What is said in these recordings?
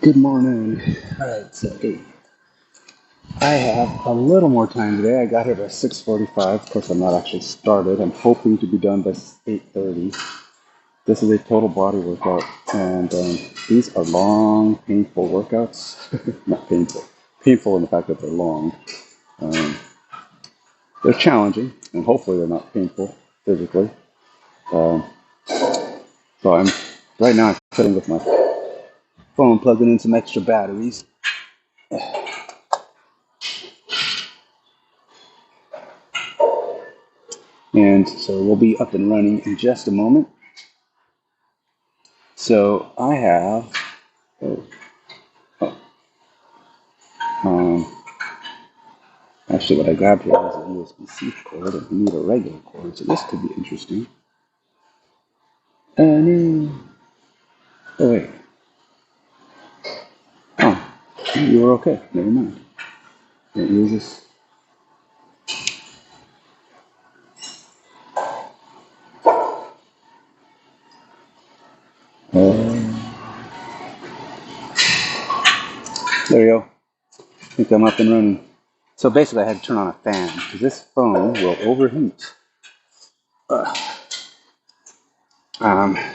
Good morning. All right, so I have a little more time today. I got here by 6:45. Of course, I'm not actually started. I'm hoping to be done by 8:30. This is a total body workout, and these are long, painful workouts. Not painful. Painful in the fact that they're long. Um, they're challenging, and hopefully they're not painful physically. Um, so right now I'm sitting with my phone, plugging in some extra batteries. And so we'll be up and running in just a moment. So I have, actually what I grabbed here is a USB-C cord, and I need a regular cord, so this could be interesting. No. Oh wait. Oh, you were okay. Never mind. Don't use this. There you go. I think I'm up and running. So basically I had to turn on a fan because this phone will overheat.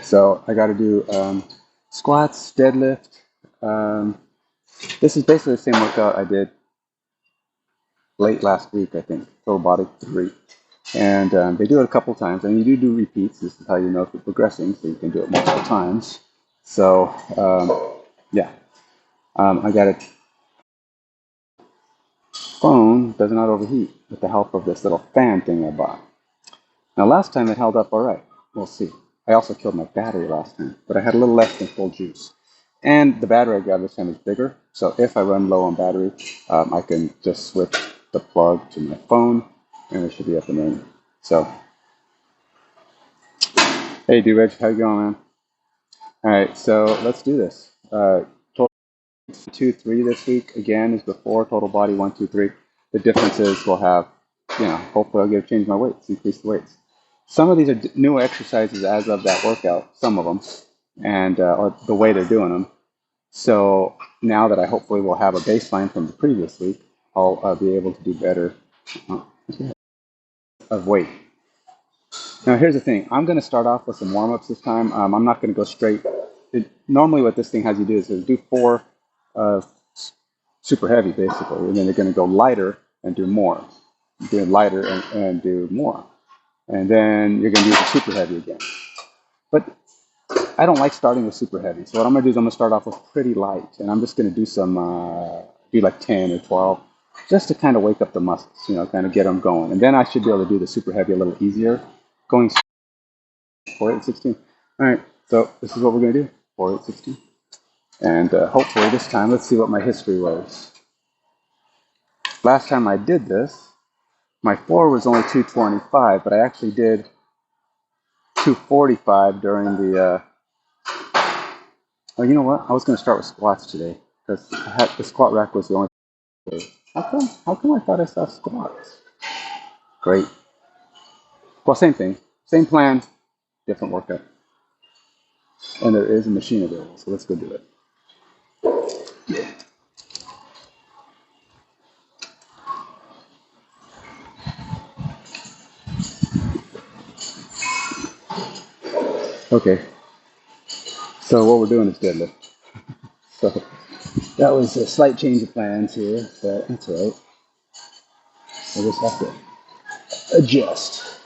So I got to do squats, deadlift. This is basically the same workout I did late last week, I think. Total body 3. And they do it a couple times, and you do repeats. This is how you know if you're progressing, so you can do it multiple times. So, yeah, I got a phone does not overheat with the help of this little fan thing I bought. Now, last time it held up all right. We'll see. I also killed my battery last time, but I had a little less than full juice. And the battery I got this time is bigger, so if I run low on battery, I can just switch the plug to my phone, and it should be up and running. So, hey, D-Reg, how you going, man? All right, so let's do this. Total 2, 3 this week again is before total body 1, 2, 3. The difference is we'll have, hopefully I'll get to change my weights, increase the weights. Some of these are new exercises as of that workout, some of them, and or the way they're doing them. So now that I hopefully will have a baseline from the previous week, I'll be able to do better of weight. Now here's the thing. I'm going to start off with some warm-ups this time. I'm not going to go straight. Normally what this thing has you do is do 4 super heavy basically, and then you're going to go lighter and do more. Do lighter and do more. And then you're going to do the super heavy again. But I don't like starting with super heavy. So what I'm going to do is I'm going to start off with pretty light. And I'm just going to do some, do like 10 or 12, just to kind of wake up the muscles, kind of get them going. And then I should be able to do the super heavy a little easier, going 4, 8, 16. All right, so this is what we're going to do, 4, 8, 16. And hopefully this time, let's see what my history was. Last time I did this, my floor was only 225, but I actually did 245 during the, oh, you know what? I was going to start with squats today, because the squat rack was the only way. How come I thought I saw squats? Great. Well, same thing. Same plan, different workout. And there is a machine available, so let's go do it. Yeah. Okay. So what we're doing is deadlift. So that was a slight change of plans here, but that's all right. I just have to adjust.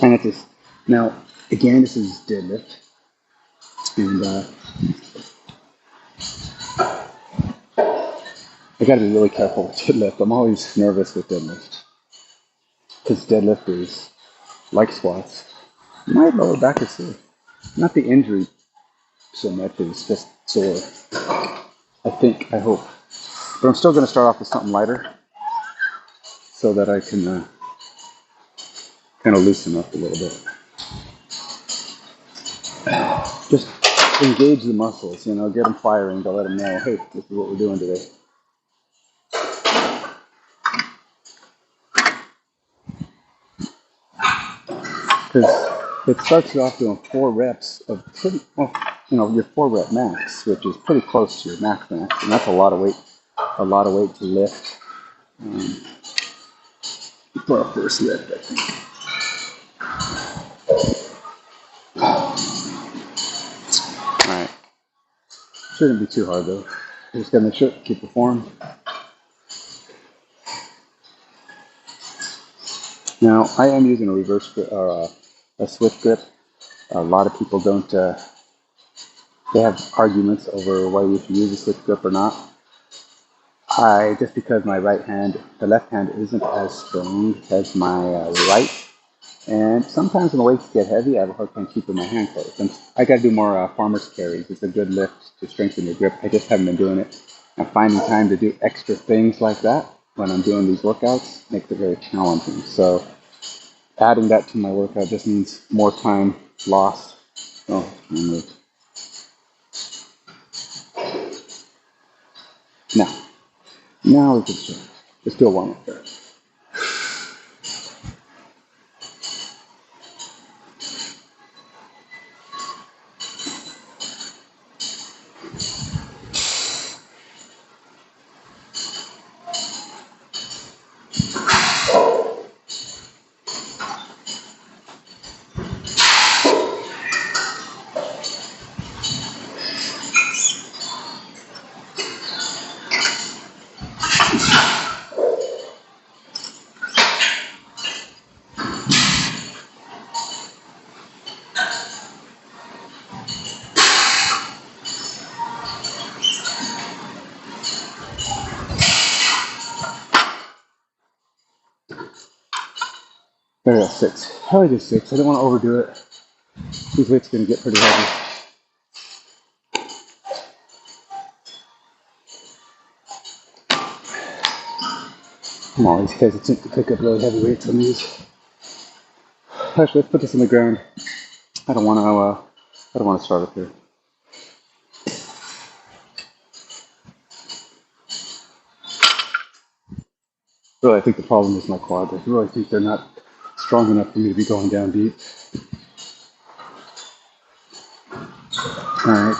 And it's just, now, again, this is deadlift. And I got to be really careful with deadlift. I'm always nervous with deadlift. Because deadlift is like squats. My lower back is sore. Not the injury so much, it's just sore. I hope. But I'm still going to start off with something lighter so that I can kind of loosen up a little bit. Just engage the muscles, get them firing to let them know, hey, this is what we're doing today. because it starts you off doing 4 reps of pretty, well, your 4 rep max, which is pretty close to your max, and that's a lot of weight to lift um, for a first lift, I think. All right, shouldn't be too hard though. You just gotta make sure keep the form. Now I am using a reverse grip or a switch grip. A lot of people don't. They have arguments over whether you should use a switch grip or not. Just because my right hand, the left hand isn't as strong as my right, and sometimes when the weights get heavy, I have a hard time keeping my hand closed. And I got to do more farmer's carries. It's a good lift to strengthen your grip. I just haven't been doing it. And finding time to do extra things like that when I'm doing these workouts makes it very challenging. So adding that to my workout just means more time lost. Oh, now, now we can start. Let's do a warm up there. There we go, 6. Probably do 6. I don't want to overdo it. These weights are going to get pretty heavy. I'm always hesitant to pick up really heavy weights on these. Actually, let's put this on the ground. I don't want to start up here. Really, I think the problem is my quads. I really think they're not strong enough for me to be going down deep. All right.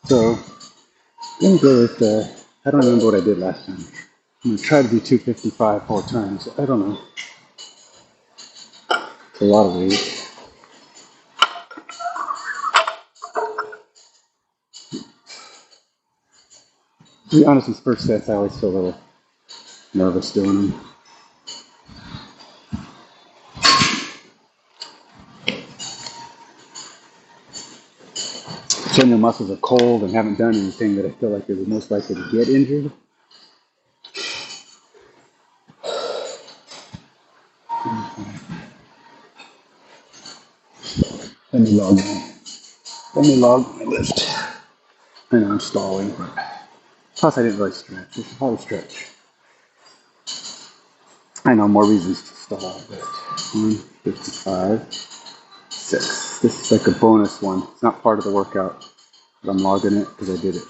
So, let me go with, I don't remember what I did last time. I'm going to try to do 255 4 times. I don't know. It's a lot of weight. To be honest, these first sets, I always feel a little nervous doing them. When your muscles are cold and haven't done anything that I feel like they're the most likely to get injured. Let me log my lift. I know I'm stalling, but plus I didn't really stretch. It's a hard stretch. I know more reasons to stall, but 155, 6. This is like a bonus one. It's not part of the workout, but I'm logging it because I did it.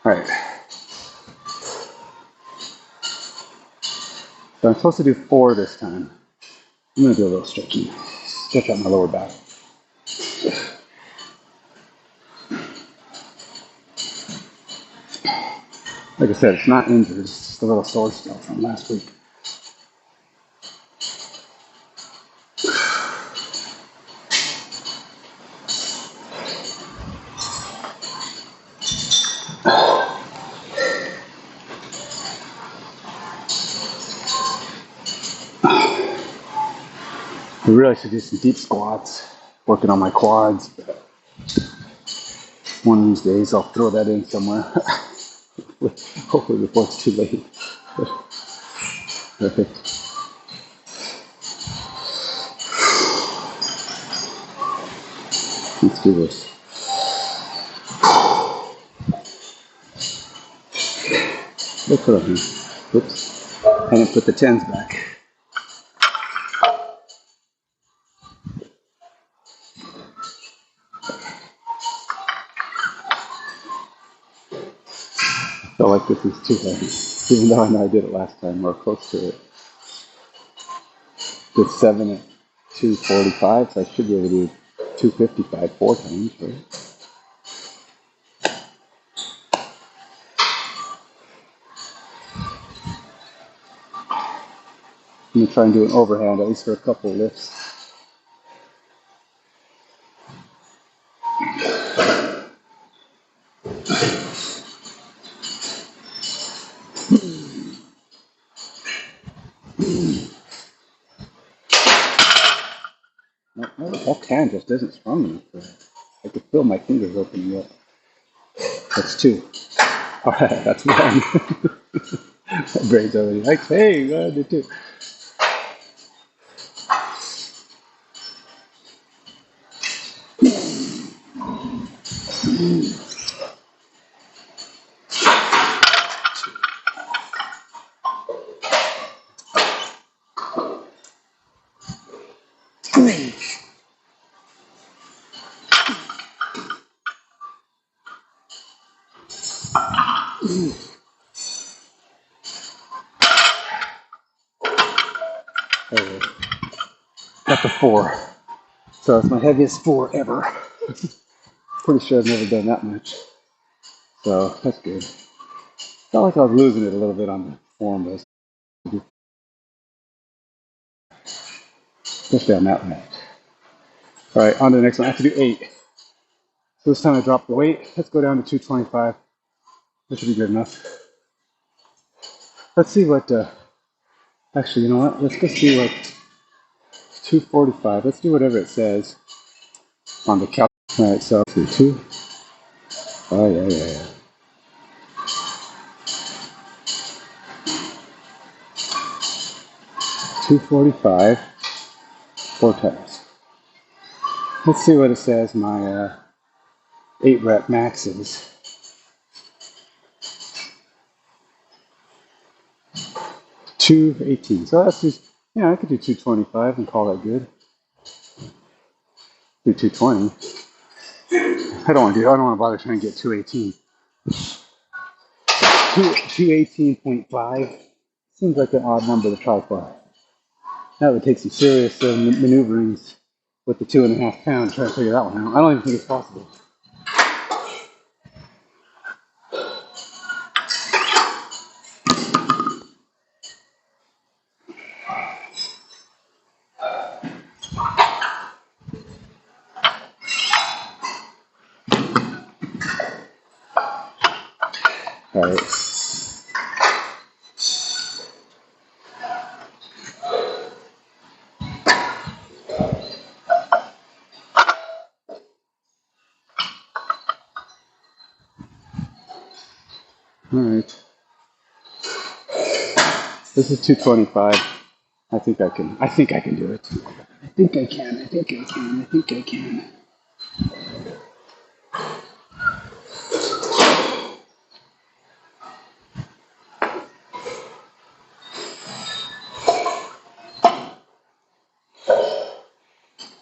All right. So I'm supposed to do 4 this time. I'm going to do a little stretching. Stretch out my lower back. Like I said, it's not injured. It's just a little sore still from last week. I really should do some deep squats, working on my quads, but one of these days I'll throw that in somewhere. Hopefully before it's too late. Perfect. Let's do this. Look at me. Oops. I didn't put the 10s back. I feel like this is too heavy, even though I know I did it last time or close to it. Did 7 at 245, so I should be able to do 255 4 times, right? I'm going to try and do an overhand, at least for a couple of lifts. No, the whole can just isn't strong enough for that. I could feel my fingers opening up. That's 2. All right, that's 1. My brain's already like, hey, go ahead, do 2. Okay. Got the 4. So it's my heaviest 4 ever. Pretty sure I've never done that much. So that's good. Felt like I was losing it a little bit on the form, but especially on that one. All right, on to the next one. I have to do 8. So this time I dropped the weight. Let's go down to 225. That should be good enough. Let's see what, actually, you know what? Let's go see what 245. Let's do whatever it says on the calculator. All right, so let's do 2. Oh, yeah. 245, 4 times. Let's see what it says my 8 rep max is. 218. So that's just, yeah, I could do 225 and call that good. Do 220. I don't want to bother trying to get 218. 218.5 seems like an odd number to try for. That would take some serious maneuverings with the 2.5 pound trying to figure that one out. I don't even think it's possible. All right. All right. This is 225. I think I can do it. I think I can. I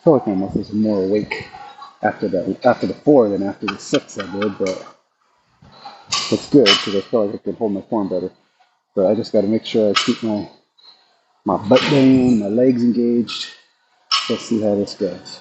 feel like my muscles are more awake after the 4 than after the 6 I did, but it's good because I feel like I can hold my form better. But I just got to make sure I keep my butt down, my legs engaged. Let's see how this goes.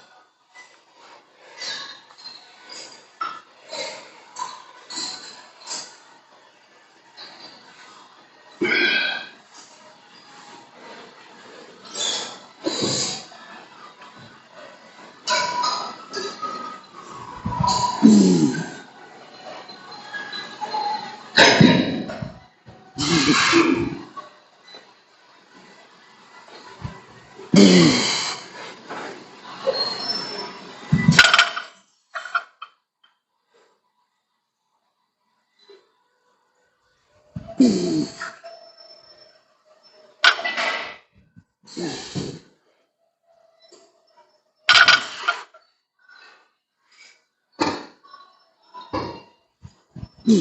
All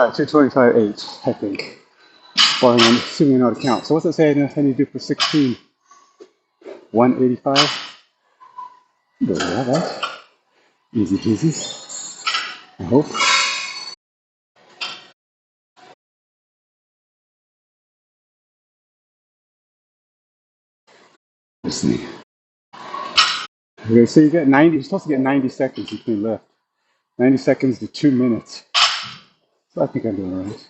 right, 225.8, I think. Well, I'm assuming I know how to count. So what's it say I need to do for 16? 185? There we have that. Easy peasy, I hope. Let's see. Okay, so you get 90, you're supposed to get 90 seconds between left. 90 seconds to 2 minutes. So I think I'm doing all right.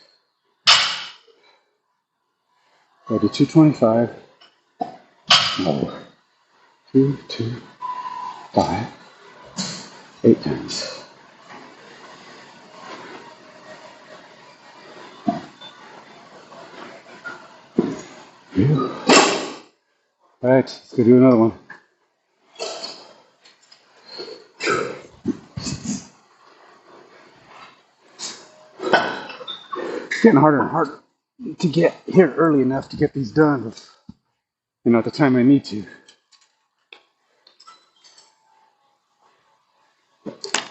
I do 225. No. 2, 2, 5, 8 times. All right, let's go do another one. It's getting harder and harder to get here early enough to get these done with, at the time I need to.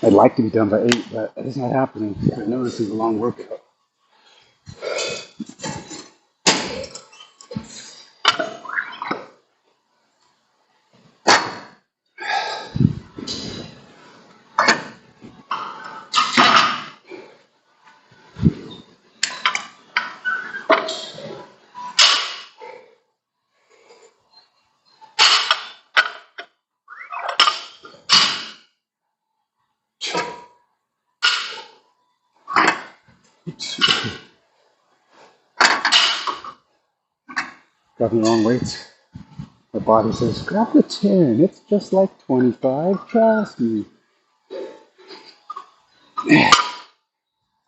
I'd like to be done by 8, but it's not happening. I know this is a long workout. Got the wrong weights. My body says, grab the 10. It's just like 25. Trust me.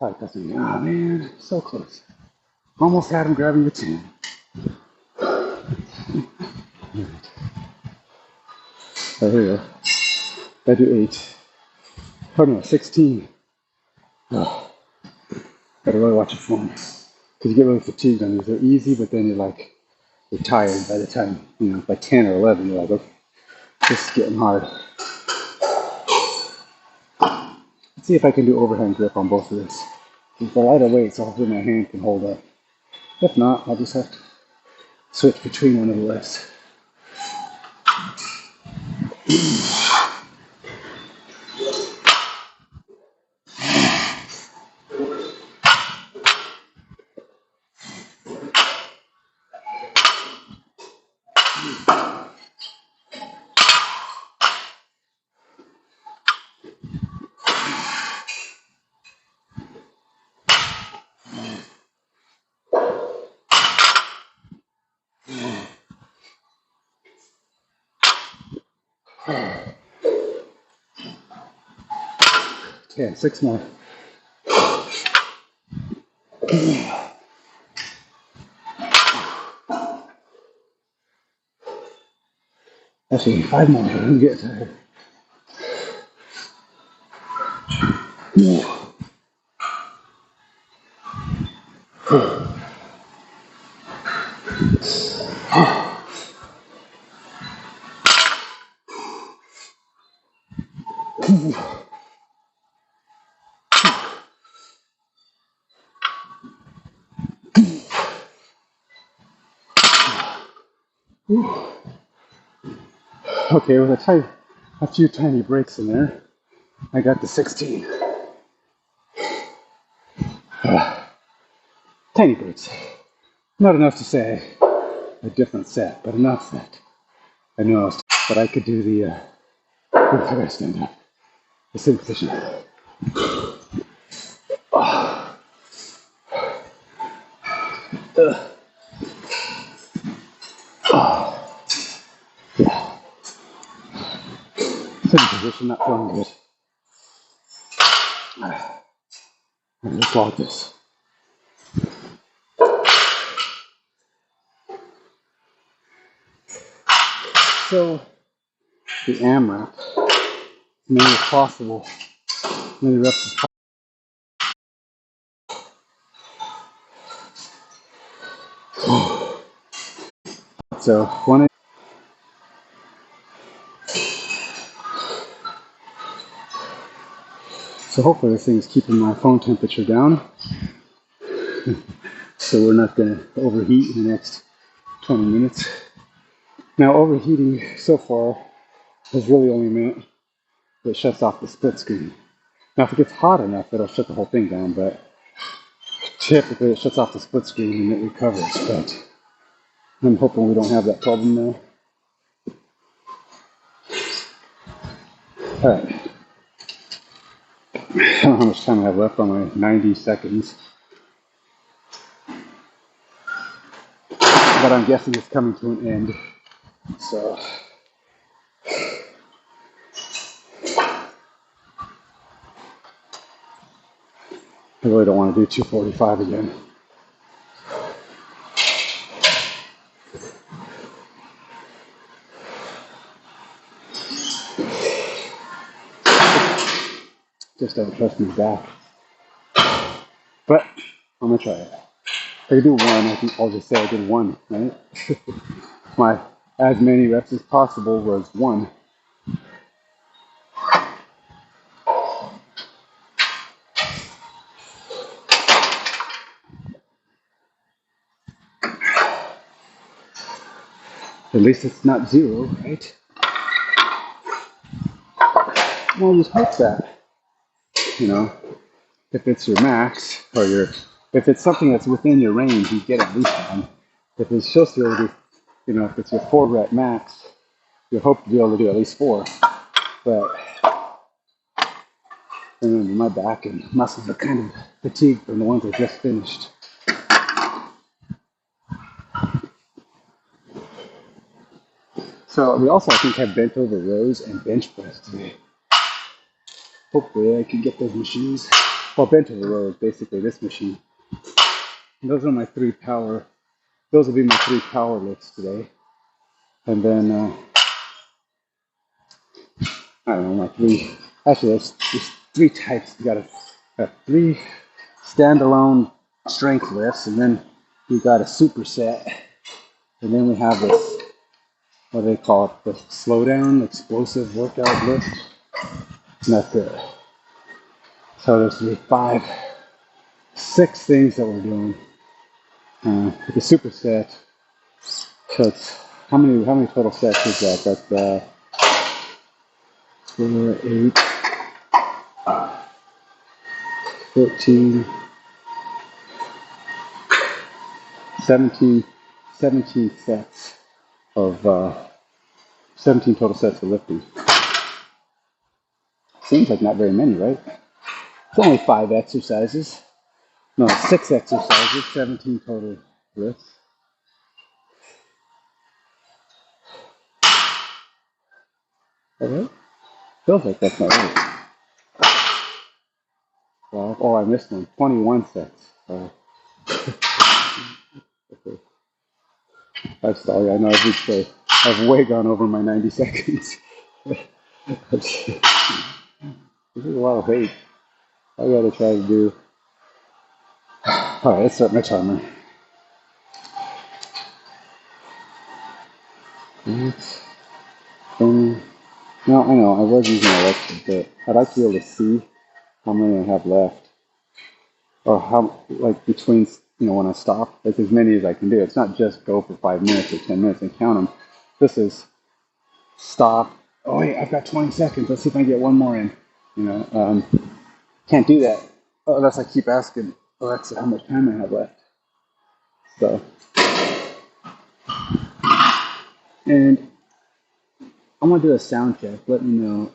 Like nothing. Oh man, so close. Almost had him grabbing the 10. Oh, here we go. I do 8. Oh no, 16. Oh, gotta really watch your form. Because you get really fatigued on these. They're easy, but then you're tired by the time, by 10 or 11, you're like, okay, this is getting hard. Let's see if I can do overhand grip on both of this. If the lighter weights, hopefully my hand can hold up. If not, I'll just have to switch between one of the lifts. Okay, 6 more. Actually, 5 more. I'm getting tired. Okay, with a few tiny breaks in there, I got the 16. Tiny breaks. Not enough to say a different set, but enough that I know that I could do the, I gotta stand up, the same position. Yeah, same position, not feeling good. Let's log this. So the AMRAP as many as possible, as many reps as possible. So one. So hopefully this thing is keeping my phone temperature down, so we're not going to overheat in the next 20 minutes. Now overheating so far has really only meant that it shuts off the split screen. Now if it gets hot enough, it'll shut the whole thing down, but typically it shuts off the split screen and it recovers. But I'm hoping we don't have that problem now. All right. I don't know how much time I have left on my 90 seconds, but I'm guessing it's coming to an end. So I really don't want to do 245 again. Just don't trust me back. But I'm gonna try it. If I could do one, I think I'll just say I did one, right? My as many reps as possible was one. At least it's not zero, right? Well, just hope that, you know, if it's your max or if it's something that's within your range, you get at least one. If it's supposed to be able to do, if it's your 4 rep max, you hope to be able to do at least 4. But remember, my back and muscles are kind of fatigued from the ones I just finished. So we also, I think, have bent over rows and bench press today. Hopefully I can get those machines. Well, bent over rows, basically this machine. And those are my those will be my 3 power lifts today. And then, I don't know, actually there's 3 types. You gotta have 3 standalone strength lifts, and then we got a superset. And then we have this, what do they call it, the slow down explosive workout lift. And that's it. So there's 5, 6 things that we're doing. With the superset, so it's how many total sets is that? That's 4, 8, 14, 17, 17 sets of 17 total sets of lifting. Seems like not very many, right? It's only 5 exercises. No, 6 exercises, 17 total lifts. Okay. Feels like that's not right. Well, oh, I missed one. 21 sets. Okay. I'm sorry. I know I've reached I've way gone over my 90 seconds. This is a lot of weight. I gotta try to do. All right, let's start my timer. No, I know I was using Alexa, but I'd like to be able to see how many I have left, or how between when I stop, like as many as I can do. It's not just go for 5 minutes or 10 minutes and count them. This is stop. Oh wait, I've got 20 seconds. Let's see if I can get one more in. Can't do that unless I keep asking Alexa how much time I have left. So, and I want to do a sound check. Let me know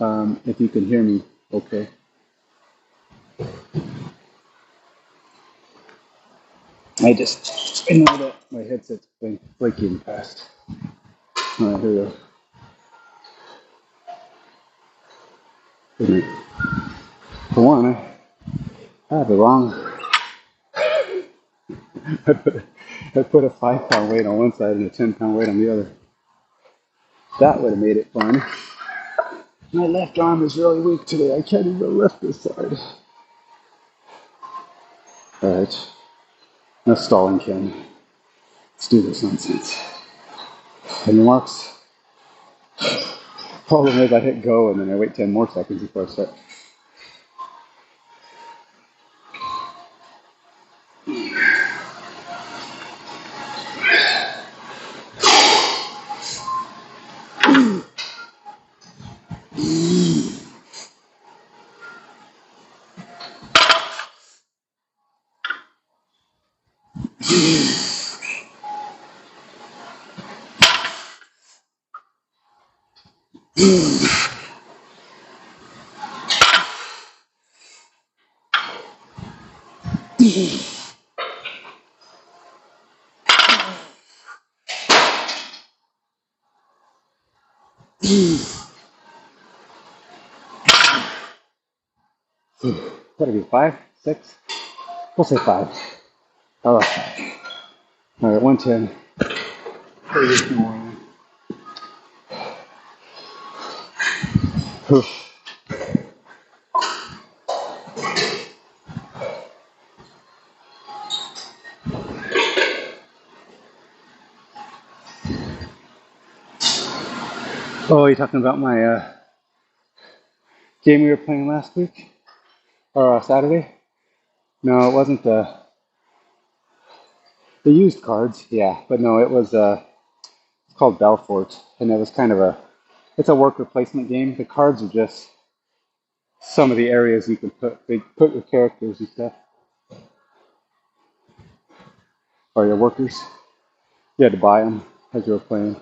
if you can hear me okay. I know that my headset's blinking past. All right, here we go. For one, I have the wrong. I put a 5-pound weight on one side and a 10-pound weight on the other. That would have made it fun. My left arm is really weak today. I can't even lift this side. All right, no stalling, Ken. Let's do this nonsense. Any marks? Problem is I hit go and then I wait 10 more seconds before I start. What are we, 5, 6? We'll say 5. I lost 5. All right, 110. 30 more. Oh, you're talking about my game we were playing last week? Or Saturday? No, it wasn't the used cards, yeah. But no, it was it's called Belfort. And it was kind of it's a worker placement game. The cards are just some of the areas you can put your characters and stuff. Or your workers. You had to buy them as you were playing.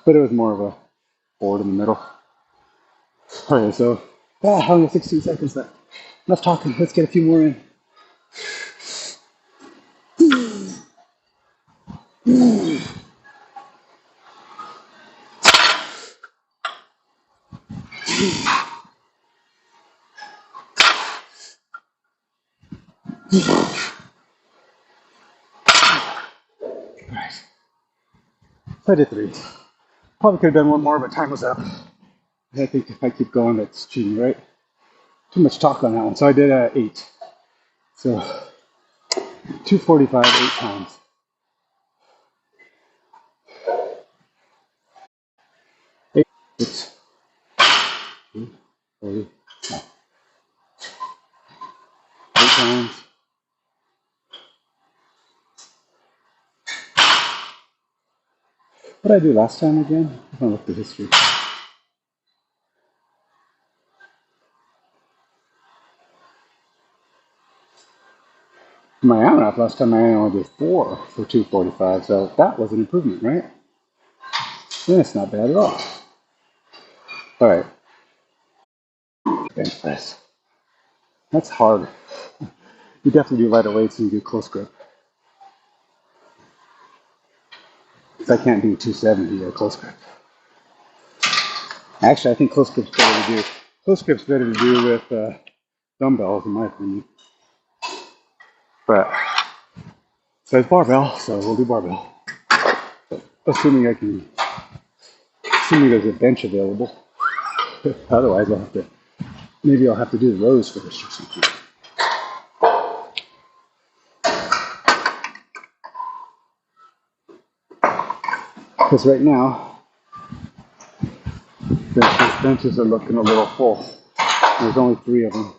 But it was more of a board in the middle. Okay, so only 16 seconds left. Enough talking. Let's get a few more in. All right. So I did 3. Probably could have done one more, but time was up. I think if I keep going, that's cheating, right? Too much talk on that one. So I did 8. So 245, 8 times. 8, 6, 40, 8 times. What did I do last time again? I'm gonna look at the history. My AMRAP last time I only did 4 for 245, so that was an improvement, right? Yeah, it's not bad at all. All right, bench press. That's hard. You definitely do lighter weights and you do close grip. Because I can't do 270 or close grip. Actually, I think close grip's better to do. Close grip's better to do with dumbbells, in my opinion. But so it's barbell, so we'll do barbell. But assuming assuming there's a bench available. Otherwise, maybe I'll have to do the rows first or something. Because right now, benches are looking a little full. There's only 3 of them.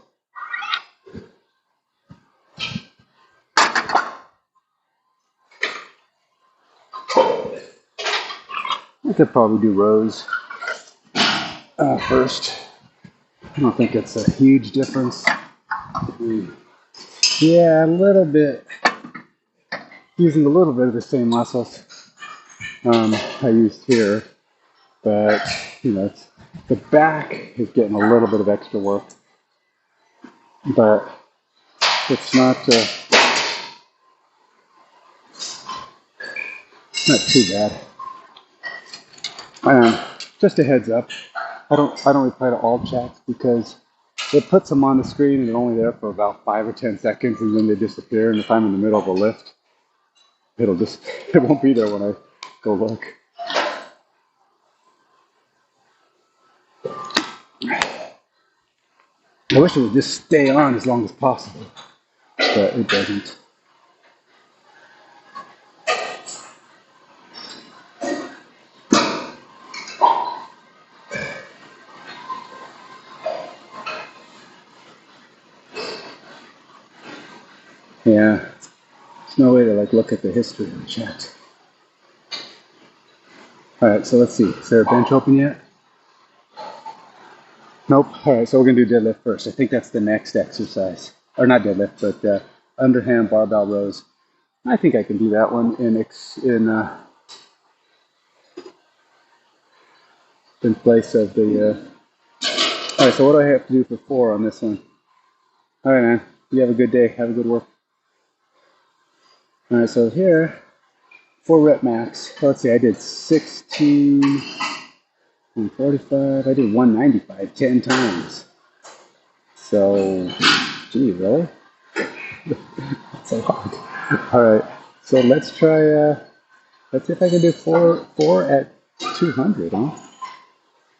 I could probably do rows first. I don't think it's a huge difference. Yeah, a little bit. Using a little bit of the same muscles I used here, but the back is getting a little bit of extra work, but it's not too bad. Just a heads up, I don't reply to all chats because it puts them on the screen and they're only there for about 5 or 10 seconds and then they disappear. And if I'm in the middle of a lift, it won't be there when I go look. I wish it would just stay on as long as possible, but it doesn't. Yeah, there's no way to like look at the history of the chat. All right, so let's see. Is there a bench open yet? Nope. All right, so we're gonna do deadlift first. I think that's the next exercise, or not deadlift, but underhand barbell rows. I think I can do that one in place of the. All right, so what do I have to do for 4 on this one? All right, man. You have a good day. Have a good work. All right, so here, 4 rep max. Let's see, I did 16, 145. I did 195 10 times. So, gee, really? That's a lot. All right, so let's try. Let's see if I can do four at 200, huh?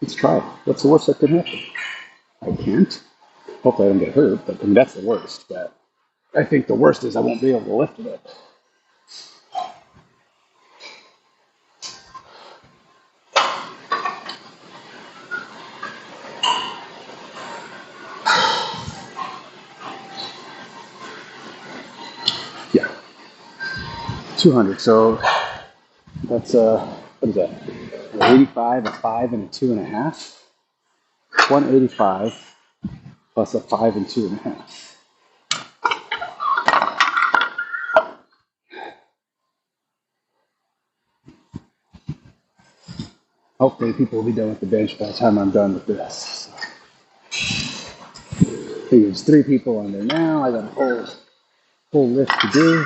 Let's try it. What's the worst that could happen? I can't. Hopefully I don't get hurt, but I mean, that's the worst. But I think the worst is I won't be able to lift it. Yeah, 200. So that's what is that? 85, a 5, and a 2.5. 185 plus a 5 and 2.5. Hopefully people will be done with the bench by the time I'm done with this. So, there's 3 people on there now. I got a whole list to do.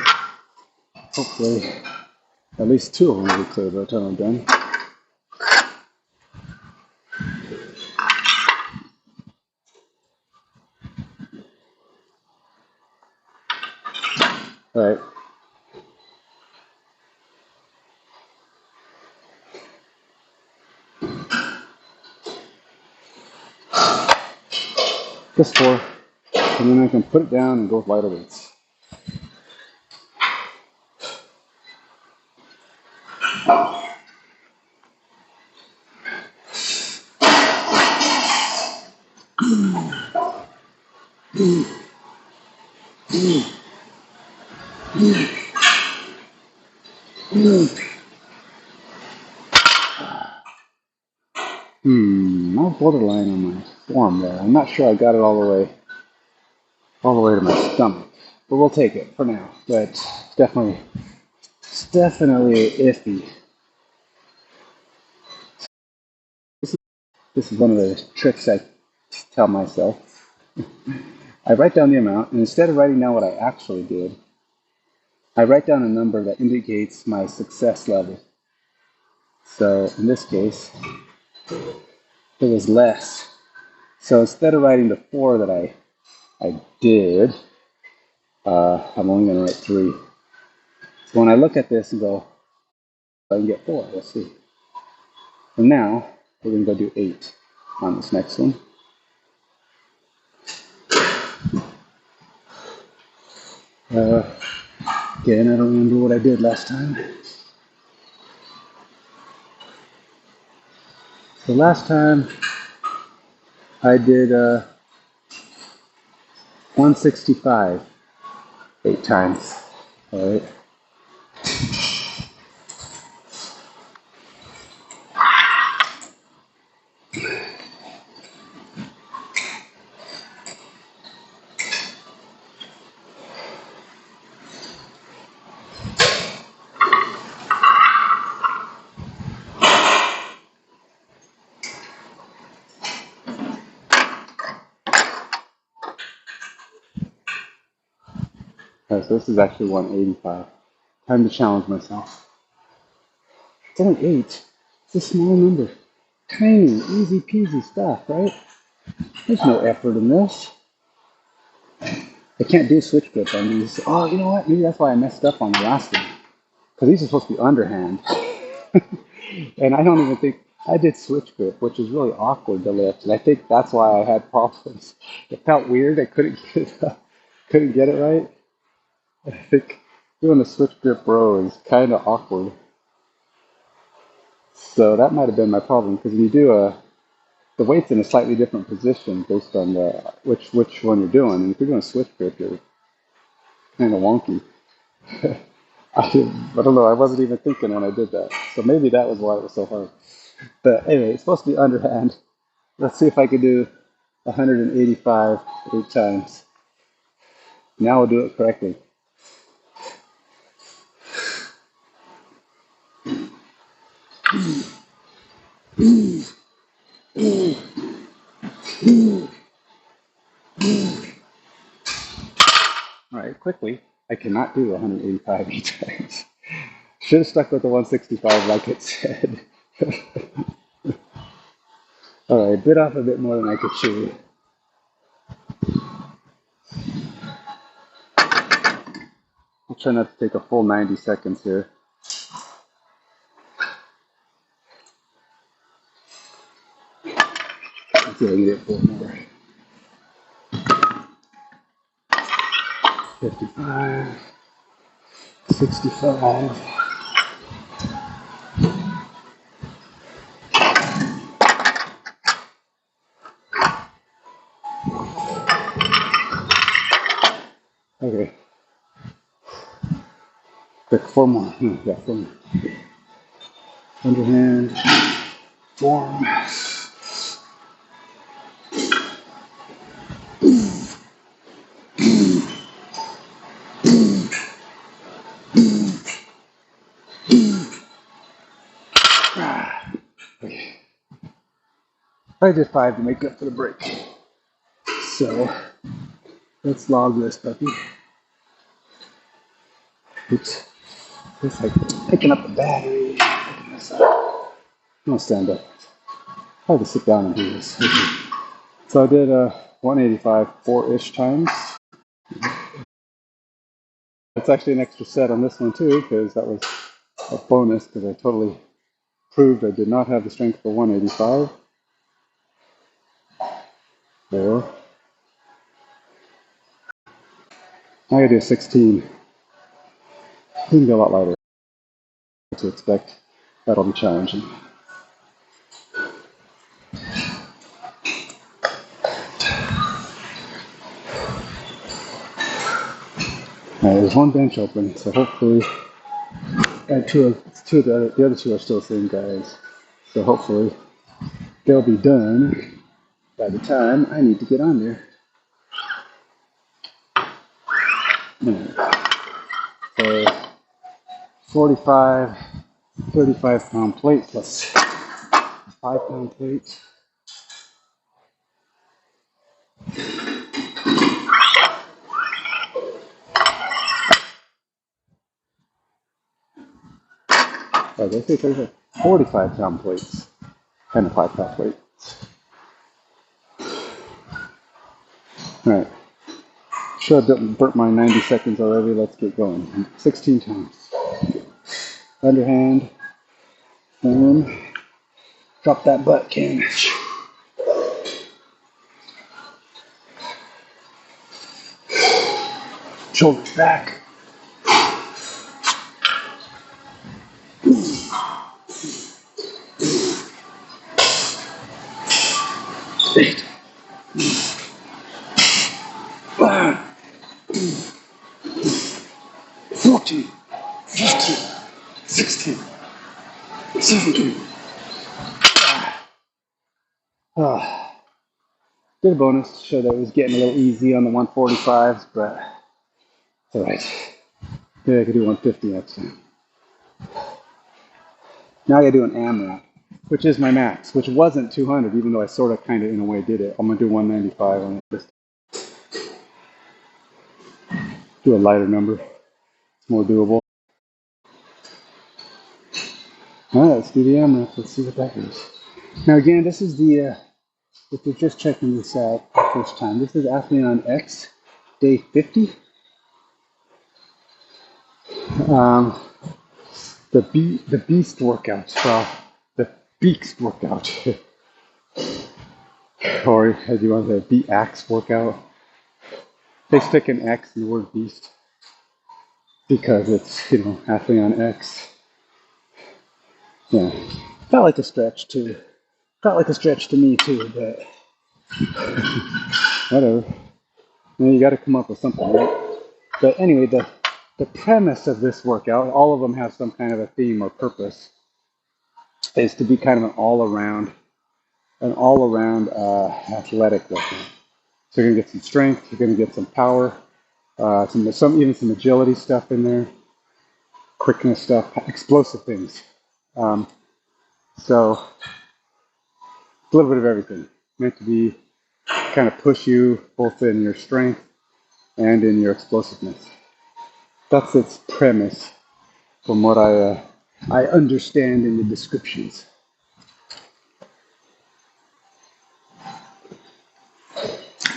Hopefully at least 2 of them will be clear by the time I'm done. All right. Just 4. And then I can put it down and go with lighter weights. I'm borderline on my form there. I'm not sure I got it all the way to my stomach, but we'll take it for now. But it's definitely iffy. This is one of the tricks I tell myself. I write down the amount, and instead of writing down what I actually did, I write down a number that indicates my success level. So in this case, it was less. So instead of writing the 4 that I did, I'm only going to write 3. So when I look at this and go, I can get 4. Let's see. And now we're going to go do 8 on this next one. Again, I don't remember what I did last time. So last time I did 165 8 times. All right. Okay, so this is actually 185. Time to challenge myself. It's only 8. It's a small number. Tiny, easy peasy stuff, right? There's no effort in this. I can't do switch grip on these. Oh, you know what? Maybe that's why I messed up on the last one. Because these are supposed to be underhand. And I don't even think, I did switch grip, which is really awkward to lift, and I think that's why I had problems. It felt weird. I couldn't get it right. I think doing a switch grip row is kind of awkward. So that might have been my problem because when you do the weight's in a slightly different position based on which one you're doing. And if you're doing a switch grip, you're kind of wonky. I don't know. I wasn't even thinking when I did that. So maybe that was why it was so hard. But anyway, it's supposed to be underhand. Let's see if I can do 185 8 times. Now we'll do it correctly. All right, quickly. I cannot do 185 8 times. Should have stuck with the 165 like it said. All right, bit off a bit more than I could chew. I'll try not to take a full 90 seconds here. Let's see if I can get 4 more. 55, 65. Okay. Quick, 4 more. No, yeah, 4 more. Underhand, form. Okay. I did 5 to make up for the break. So let's log this puppy. Oops. It's like picking up the battery. Picking this up. I'll stand up. Hard to sit down and do this. Okay. So I did 185 4-ish times. It's actually an extra set on this one too, because that was a bonus, because I totally proved I did not have the strength for 185. There. Now I gotta do 16. It's gonna be a lot lighter to expect. That'll be challenging. There's one bench open, so hopefully, and the other two are still the same guys. So hopefully they'll be done by the time I need to get on there. So 45, 35-pound plate plus 5-pound plate. Oh, did I say 35? 45-pound plates and a 5-pound plate. All right. Sure, I burnt my 90 seconds already. Let's get going. 16 times. Underhand, form. Drop that butt, Ken. Shoulders back. Eight. 14, 15, 16, 17. Did a bonus to show that it was getting a little easy on the 145s, but it's all right. Maybe I could do 150 next time. Now I gotta do an AMRAP, which is my max, which wasn't 200, even though I sort of kind of in a way did it. I'm gonna do 195 on this. Do a lighter number. It's more doable. All right, let's do the AMRAP. Let's see what that is. Now again, this is the, if you're just checking this out the first time, this is AthleanX day 50. The Beaxst workouts. Well, the Beaxst workout, or as you want to say, Beaxst workout. They stick an X in the word beast because it's, AthleanX. Yeah, felt like a stretch too. Felt like a stretch to me too, but whatever. You got to come up with something, right? But anyway, the premise of this workout, all of them have some kind of a theme or purpose, is to be kind of an all around athletic workout. So you're gonna get some strength, you're gonna get some power, some agility stuff in there, quickness stuff, explosive things. Um, so a little bit of everything, meant to be kind of push you both in your strength and in your explosiveness. That's its premise, from what I understand in the descriptions.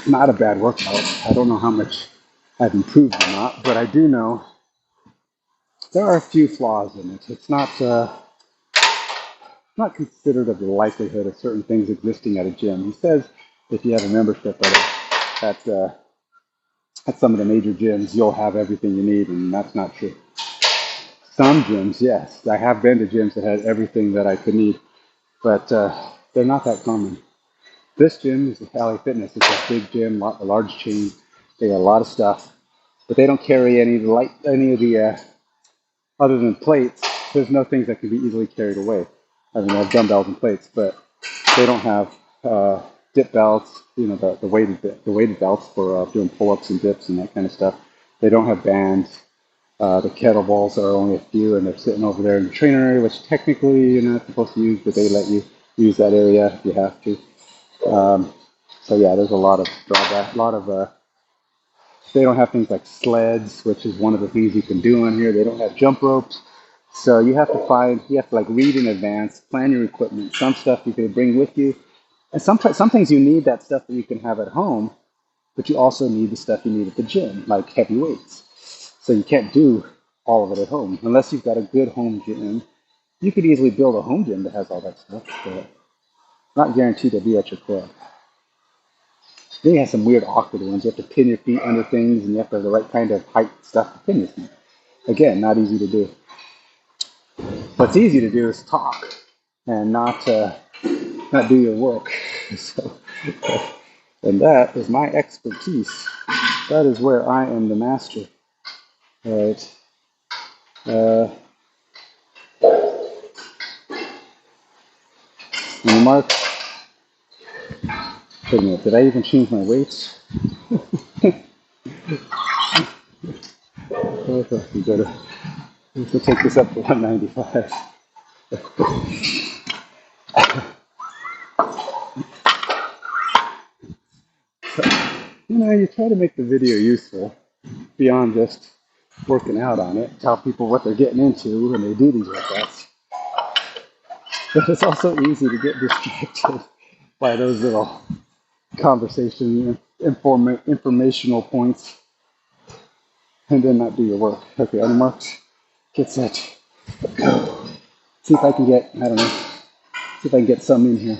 Not a bad workout. I don't know how much I've improved or not, but I do know there are a few flaws in it. It's not considered of the likelihood of certain things existing at a gym. He says if you have a membership at some of the major gyms, you'll have everything you need, and that's not true. Some gyms, yes, I have been to gyms that had everything that I could need, but they're not that common. This gym is LA Fitness. It's a big gym, a large chain. They got a lot of stuff, but they don't carry any of the other than plates. There's no things that can be easily carried away. I mean, they have dumbbells and plates, but they don't have dip belts. The weighted belts for doing pull-ups and dips and that kind of stuff. They don't have bands. The kettlebells are only a few, and they're sitting over there in the trainer area, which technically you're not supposed to use, but they let you use that area if you have to. So yeah, there's a lot of drawback. They don't have things like sleds, which is one of the things you can do on here. They don't have jump ropes. So you have to like read in advance, plan your equipment. Some stuff you can bring with you. And some things you need that stuff that you can have at home, but you also need the stuff you need at the gym, like heavy weights. So you can't do all of it at home unless you've got a good home gym. You could easily build a home gym that has all that stuff, but not guaranteed to be at your club. Then you have some weird awkward ones. You have to pin your feet under things, and you have to have the right kind of height stuff to pin your feet. Again, not easy to do. What's easy to do is talk and not do your work. So, and that is my expertise. That is where I am the master. All right. And Mark, wait a minute, did I even change my weights? Okay, good. We'll take this up to 195. You try to make the video useful beyond just working out on it. Tell people what they're getting into when they do these workouts. But it's also easy to get distracted by those little conversation, informational points, and then not do your work. Okay, unmarked, get set, go. See if I can get, I don't know, see if I can get some in here.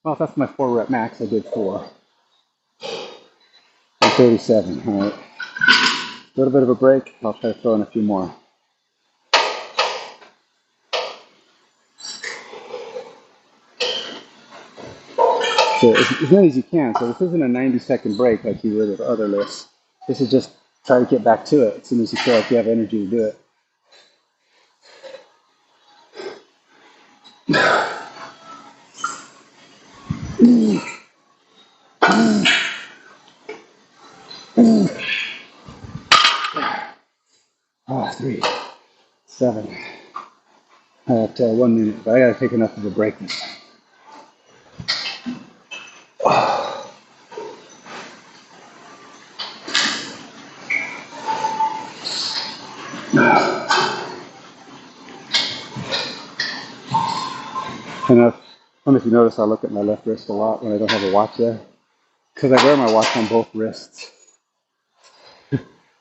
Well, if that's my 4 rep max, I did 4. I'm 37, all right. A little bit of a break. I'll try to throw in a few more. So as many as you can. So this isn't a 90-second break like you would with other lifts. This is just try to get back to it as soon as you feel like you have energy to do it. Oh, 3, 7. At 1 minute, but I gotta take enough of a break this time. Enough don't know if you notice I look at my left wrist a lot when I don't have a watch there. Because I wear my watch on both wrists,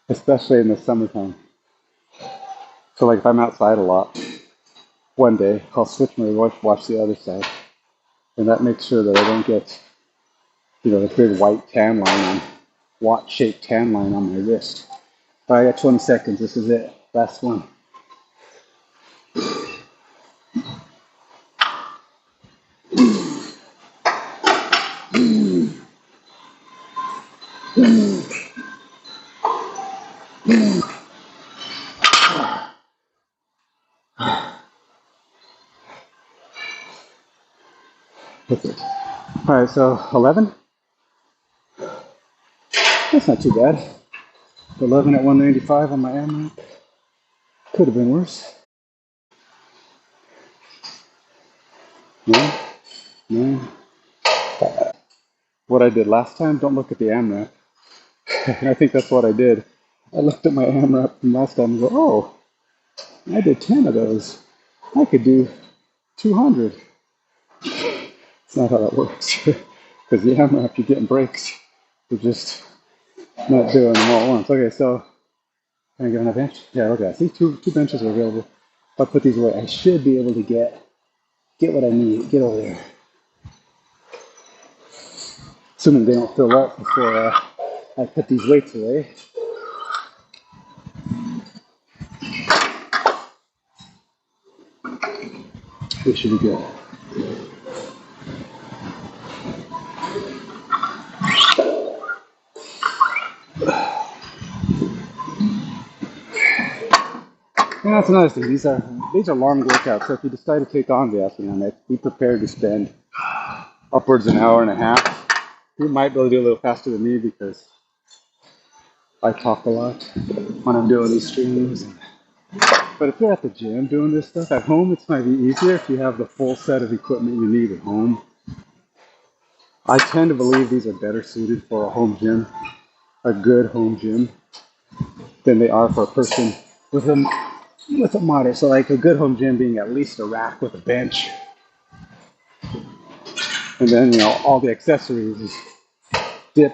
especially in the summertime. So like if I'm outside a lot, one day I'll switch my watch to the other side. And that makes sure that I don't get, the big white tan line watch-shaped tan line on my wrist. All right, I got 20 seconds. This is it. Last one. That's it. All right, so 11. That's not too bad. 11 at 195 on my AMRAP. Could have been worse. No, no. What I did last time, don't look at the AMRAP. And I think that's what I did. I looked at my AMRAP from last time and go, oh, I did 10 of those. I could do 200. It's not how that works. Because the AMRAP, you're getting breaks. You're just not doing them all at once. Okay, so can I get on a bench? Yeah, look at that. See, two benches are available. If I put these away, I should be able to get what I need. Get over there. Assuming they don't fill up before I put these weights away. We should be good. And that's another thing. These are long workouts. So if you decide to take on the AthleanX, be prepared to spend upwards an hour and a half. You might be able to do a little faster than me because I talk a lot when I'm doing these streams. But if you're at the gym doing this stuff at home, it's might be easier if you have the full set of equipment you need at home. I tend to believe these are better suited for a home gym, a good home gym, than they are for a person with a moderate. So like a good home gym being at least a rack with a bench. And then, all the accessories is a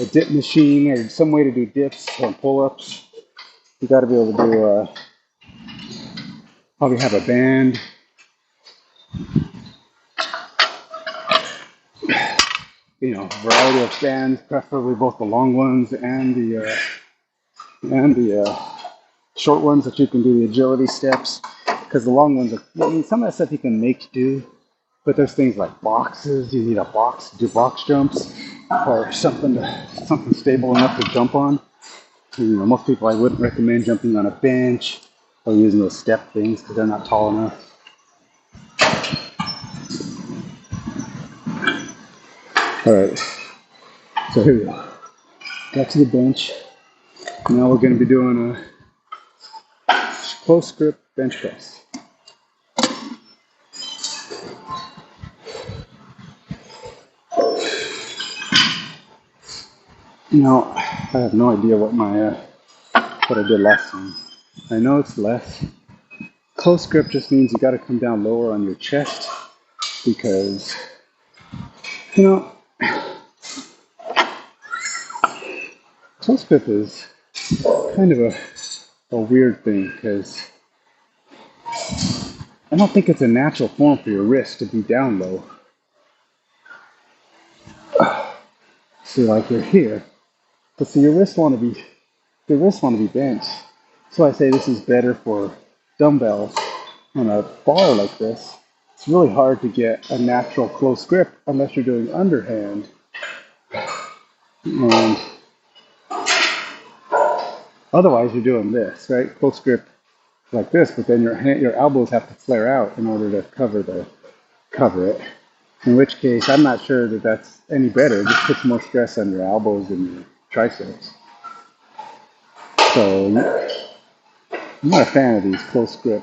dip machine or some way to do dips or pull-ups. You got to be able to do probably have a band. Variety of bands, preferably both the long ones and the short ones that you can do the agility steps. Because the long ones some of that stuff you can make do, but there's things like boxes. You need a box to do box jumps or something stable enough to jump on. Most people I wouldn't recommend jumping on a bench or using those step things because they're not tall enough. All right, so here we go. Got to the bench. Now we're going to be doing a close grip bench press. I have no idea what I did last time. I know it's less. Close grip just means you got to come down lower on your chest because, close grip is kind of a weird thing because I don't think it's a natural form for your wrist to be down low. So like you're here, but so your wrists want to be bent. So I say this is better for dumbbells on a bar like this. It's really hard to get a natural close grip unless you're doing underhand. And otherwise you're doing this, right? Close grip like this, but then your elbows have to flare out in order to cover it. In which case, I'm not sure that that's any better. It just puts more stress on your elbows and your triceps. So I'm not a fan of these close grip.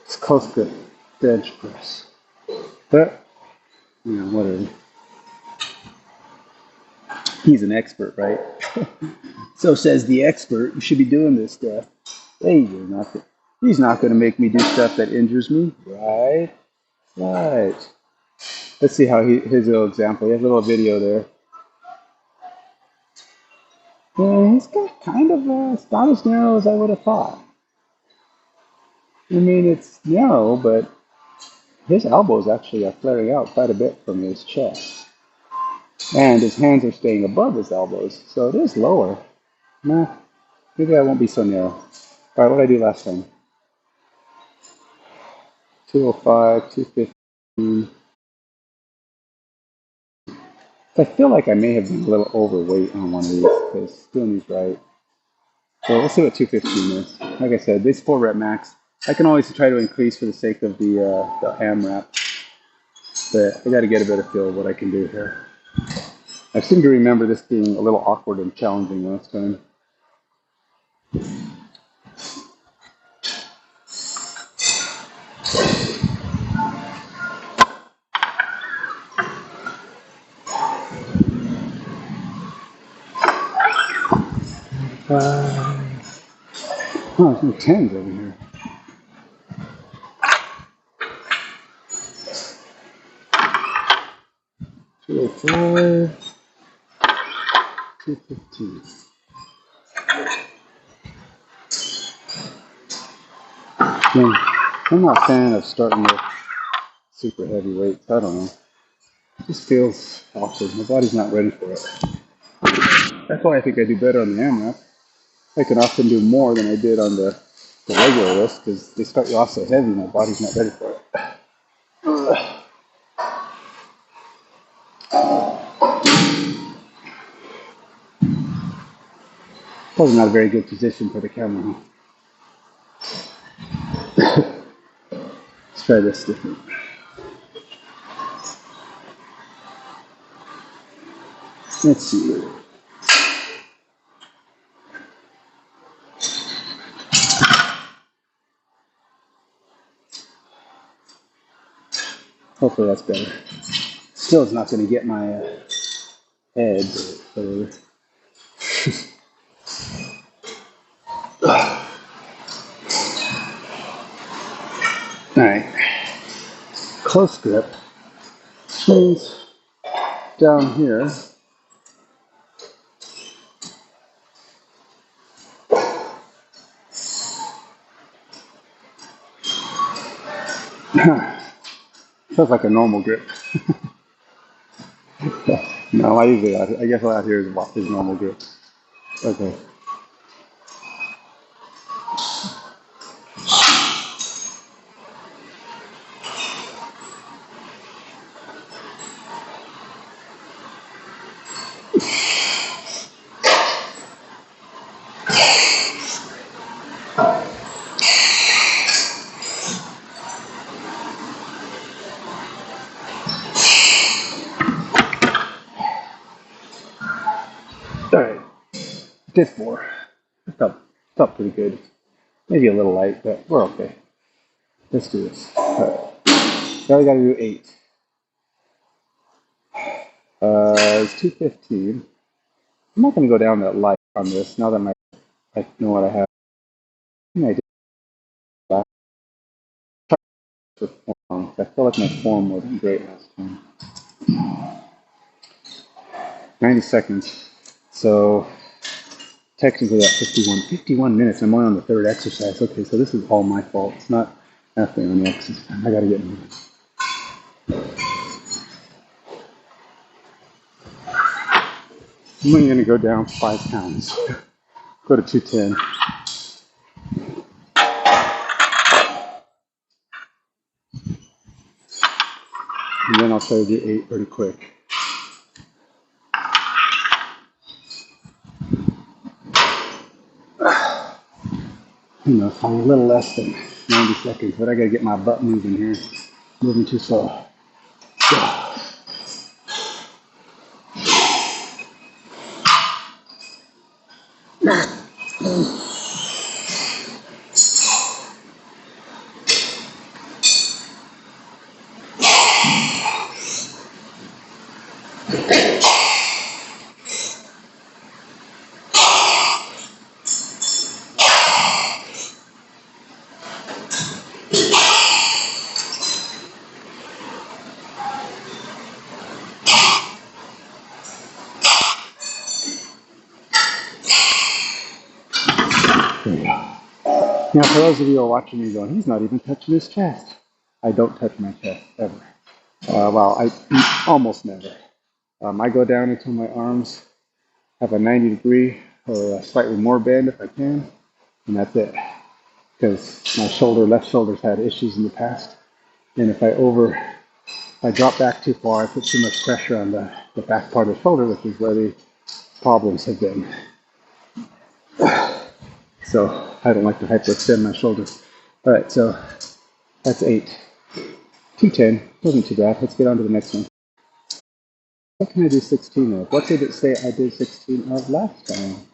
It's close grip bench press. But, whatever. He's an expert, right? So says the expert. You should be doing this stuff. Hey, he's not going to make me do stuff that injures me, right? Right. Let's see how his little example. He has a little video there. Yeah, he's got kind of it's not as narrow as I would have thought. I mean, it's narrow, but his elbows actually are flaring out quite a bit from his chest. And his hands are staying above his elbows, so it is lower. Nah, maybe I won't be so narrow. All right, what did I do last time? 205, 215. I feel like I may have been a little overweight on one of these because doing these right. So let's see what 215 is. Like I said, this 4 rep max. I can always try to increase for the sake of the AMRAP, but I got to get a better feel of what I can do here. I seem to remember this being a little awkward and challenging last time. Oh, there's no 10s over here. Two 205, 215. I'm not a fan of starting with super heavy weights. I don't know. It just feels awkward. My body's not ready for it. That's why I think I do better on the AMRAP. I can often do more than I did on the regular list because they start you off so heavy, my body's not ready for it. Probably not a very good position for the camera. Let's try this different. Let's see. Hopefully that's better. Still, it's not going to get my head. But all right. Close grip means down here. Feels like a normal grip. No, I guess out here is normal grip. Okay. All right. Did 4. Felt pretty good. Maybe a little light, but we're okay. Let's do this. All right. Now we got to do 8. It's 215. I'm not going to go down that light on this now that I know what I have. I think I did last with form. I feel like my form wasn't great last time. 90 seconds. So technically at 51 minutes. I'm only on the 3rd exercise. Okay, so this is all my fault. It's not AthleanX's time. I got to get moving. I'm only going to go down 5 pounds. Go to 210. And then I'll try to do 8 pretty quick. You know, it's a little less than 90 seconds, but I got to get my butt moving here. Moving too slow. Now, for those of you who are watching me going, he's not even touching his chest. I don't touch my chest ever. Well, I almost never. I go down until my arms have a 90-degree or a slightly more bend if I can, and that's it. Because my left shoulder's had issues in the past, and if I drop back too far, I put too much pressure on the back part of the shoulder, which is where the problems have been. So I don't like to hyperextend my shoulders. All right, so that's 8. 210, wasn't too bad. Let's get on to the next one. What can I do 16 of? What did it say I did 16 of last time?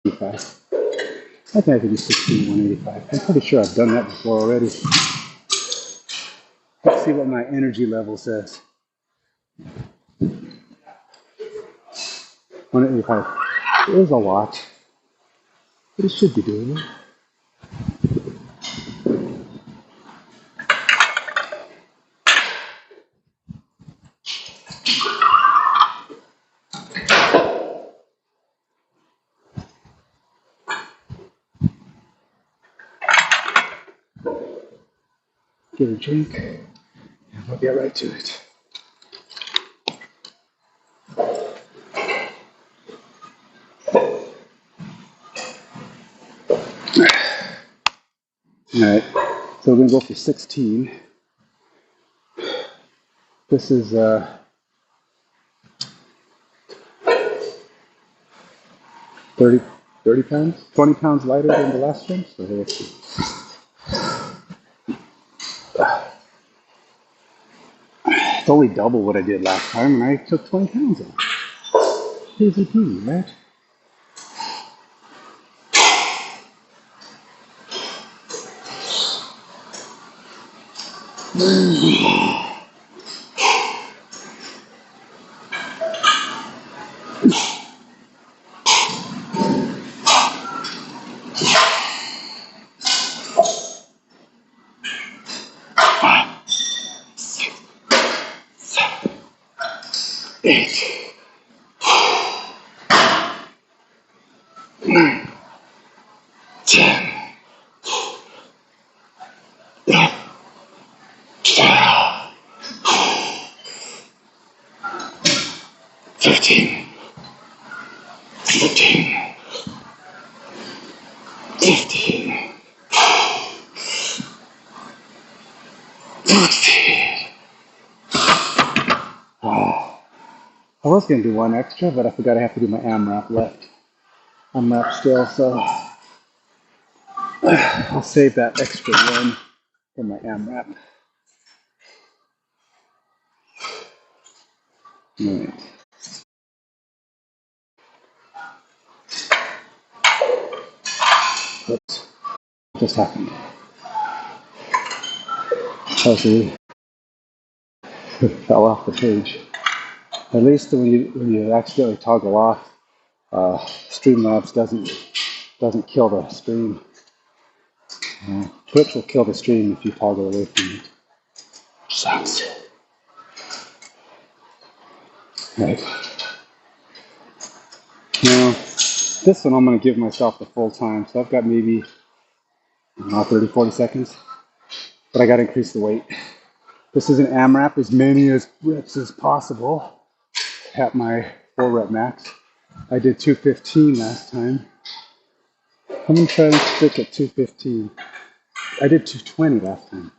185. I think I could do 16, 185. I'm pretty sure I've done that before already. Let's see what my energy level says. 185. It is a lot, but it should be doable. Get a drink, and we'll get right to it. All right, so we're gonna go for 16. This is 30, 30 pounds, 20 pounds lighter than the last one. So let's see. It's only double what I did last time, and I took 20 pounds off. Easy peasy, right? Eight, 9, 10, 11, 12, 13, 14, 15, 16. Oh, I was going to do one extra, but I forgot I have to do my AMRAP left. AMRAP still, so I'll save that extra one for my AMRAP. All right. Oops. What just happened? Chelsea fell off the page. At least when you accidentally toggle off, Streamlabs doesn't kill the stream. Twitch will kill the stream if you toggle away from it. Sucks. Right. Now, this one I'm going to give myself the full time. So I've got maybe 30, 40 seconds. But I got to increase the weight. This is an AMRAP, as many as reps as possible at my 4 rep max. I did 215 last time. I'm going to try and stick at 215. I did 220 last time.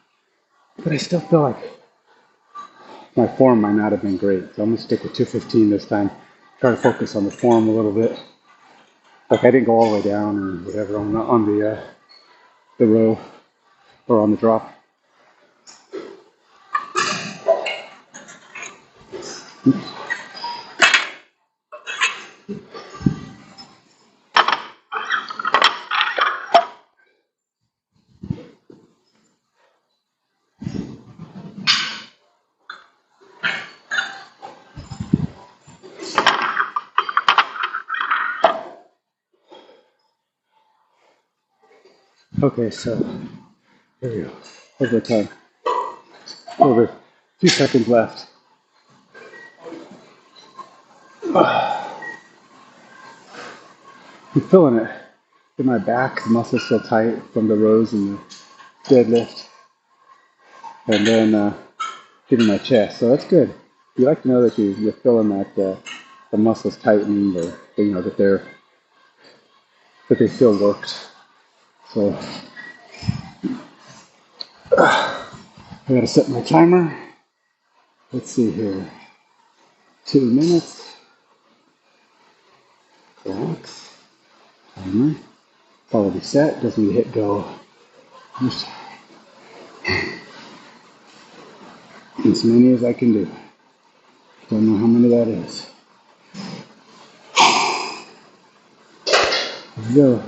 But I still feel like my form might not have been great. So I'm going to stick with 215 this time. Try to focus on the form a little bit. Like I didn't go all the way down or whatever on the row or on the drop. Okay, so here we go. Over time. Over a few seconds left. I'm feeling it in my back. The muscles so tight from the rows and the deadlift, and then hitting my chest. So that's good. You like to know that you're feeling that the muscles tighten, or that they feel worked. So I gotta set my timer. Let's see here. 2 minutes. Relax. Timer. It's already set. Doesn't need to hit go. Just as many as I can do. Don't know how many that is. Here we go.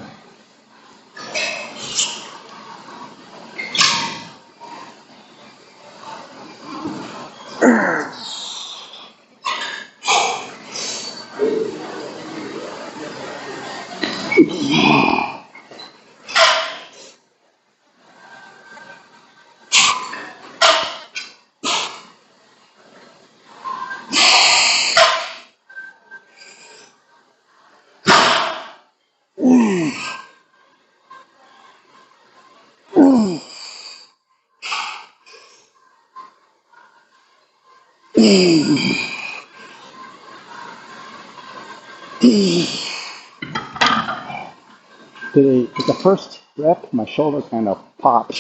At the first rep, my shoulder kind of popped,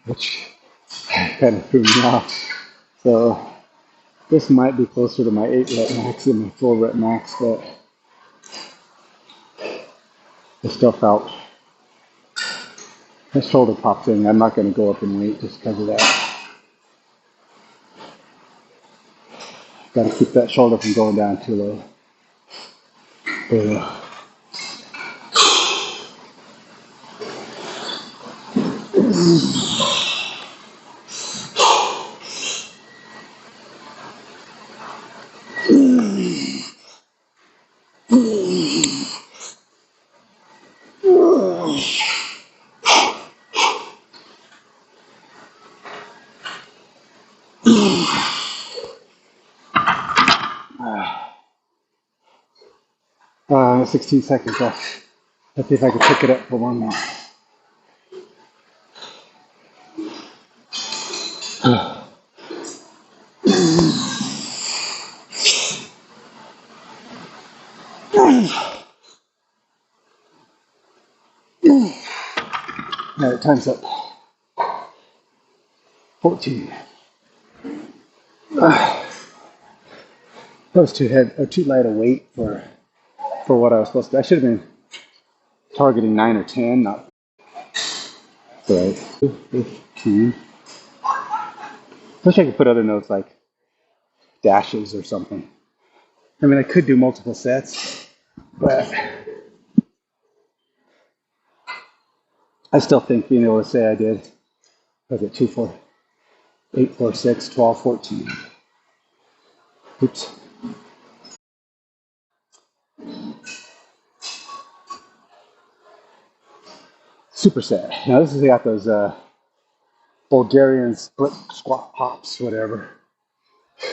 which kind of threw me off. So this might be closer to my 8 rep max than my 4 rep max, but I still felt my shoulder popped in. I'm not going to go up in weight just because of that. Got to keep that shoulder from going down too low. But, uh, 16 seconds left. Let's see if I can pick it up for one more. All right, time's up. 14. That was too light a weight for what I was supposed to. I should have been targeting 9 or 10, not right. 15. Wish I could put other notes like dashes or something. I mean, I could do multiple sets, but I still think being able to say I did, was it 2, 4, 8, 4, 6, 12, 14. Oops. Superset. Now this has got those Bulgarian split squat pops, whatever.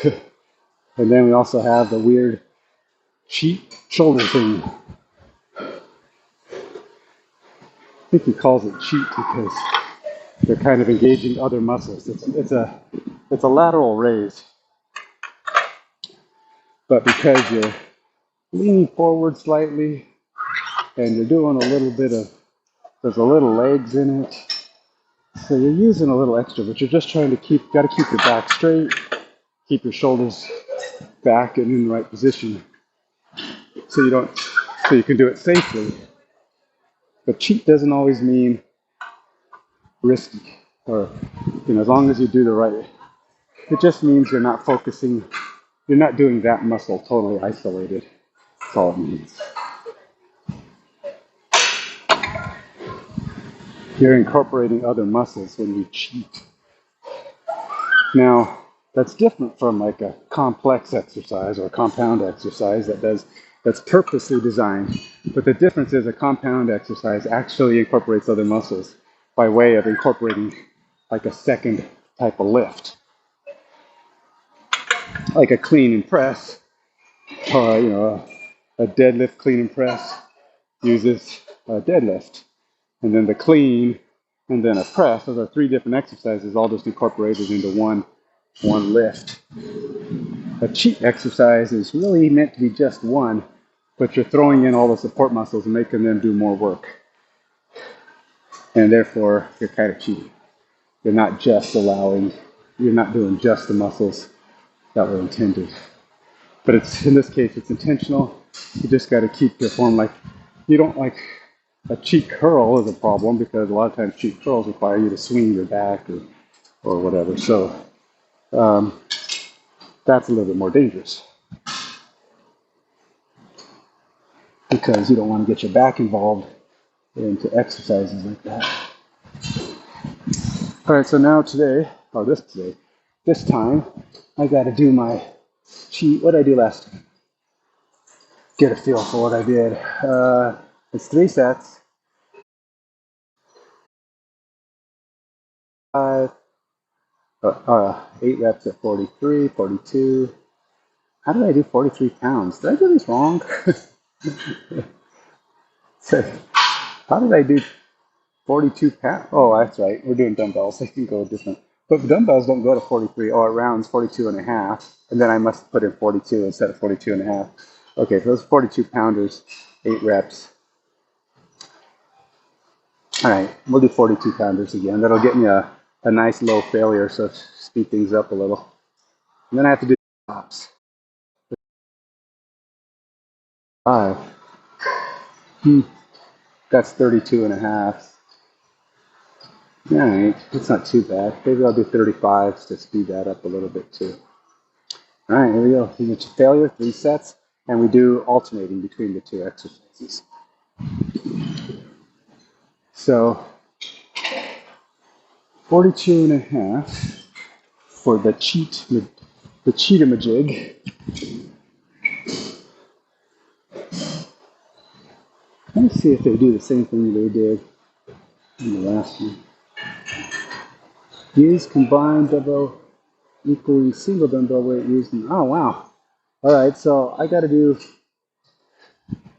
And then we also have the weird cheat shoulder thing. I think he calls it cheat because they're kind of engaging other muscles. It's a lateral raise, but because you're leaning forward slightly and you're doing a little bit of, there's a little legs in it, so you're using a little extra, but you're just trying to got to keep your back straight, keep your shoulders back and in the right position, so you can do it safely. But cheat doesn't always mean risky, or as long as you do the right. It just means you're not focusing. You're not doing that muscle totally isolated. That's all it means. You're incorporating other muscles when you cheat. Now, that's different from like a complex exercise or a compound exercise that's purposely designed. But the difference is a compound exercise actually incorporates other muscles by way of incorporating like a second type of lift, like a clean and press, or a deadlift clean and press. uses a deadlift, and then the clean, and then a press. Those are three different exercises, all just incorporated into one lift. A cheat exercise is really meant to be just one, but you're throwing in all the support muscles and making them do more work. And therefore, you're kind of cheating. You're not doing just the muscles that were intended. But in this case, it's intentional. You just got to keep your form like, you don't like, a cheat curl is a problem because a lot of times cheat curls require you to swing your back or whatever. So that's a little bit more dangerous because you don't want to get your back involved into exercises like that. All right, so now this time, I got to do my cheat. What did I do last time? Get a feel for what I did. It's 3 sets. 5, 8 reps at 43, 42. How did I do 43 pounds? Did I do this wrong? So, how did I do 42 pounds? Oh, that's right. We're doing dumbbells. They can go different. But dumbbells don't go to 43. Oh, it rounds 42 and a half. And then I must put in 42 instead of 42 and a half. Okay, so those 42 pounders, 8 reps. All right, we'll do 42 pounders again. That'll get me a nice low failure, so speed things up a little. And then I have to do stops. 5. That's 32 and a half. All right, that's not too bad. Maybe I'll do 35 to speed that up a little bit too. All right, here we go. You get your failure, 3 sets, and we do alternating between the 2 exercises. So 42 and a half for the cheatamajig. Let me see if they do the same thing they did in the last one. Use combined dumbbell equaling single dumbbell weight used in, oh wow. All right, so I got to do,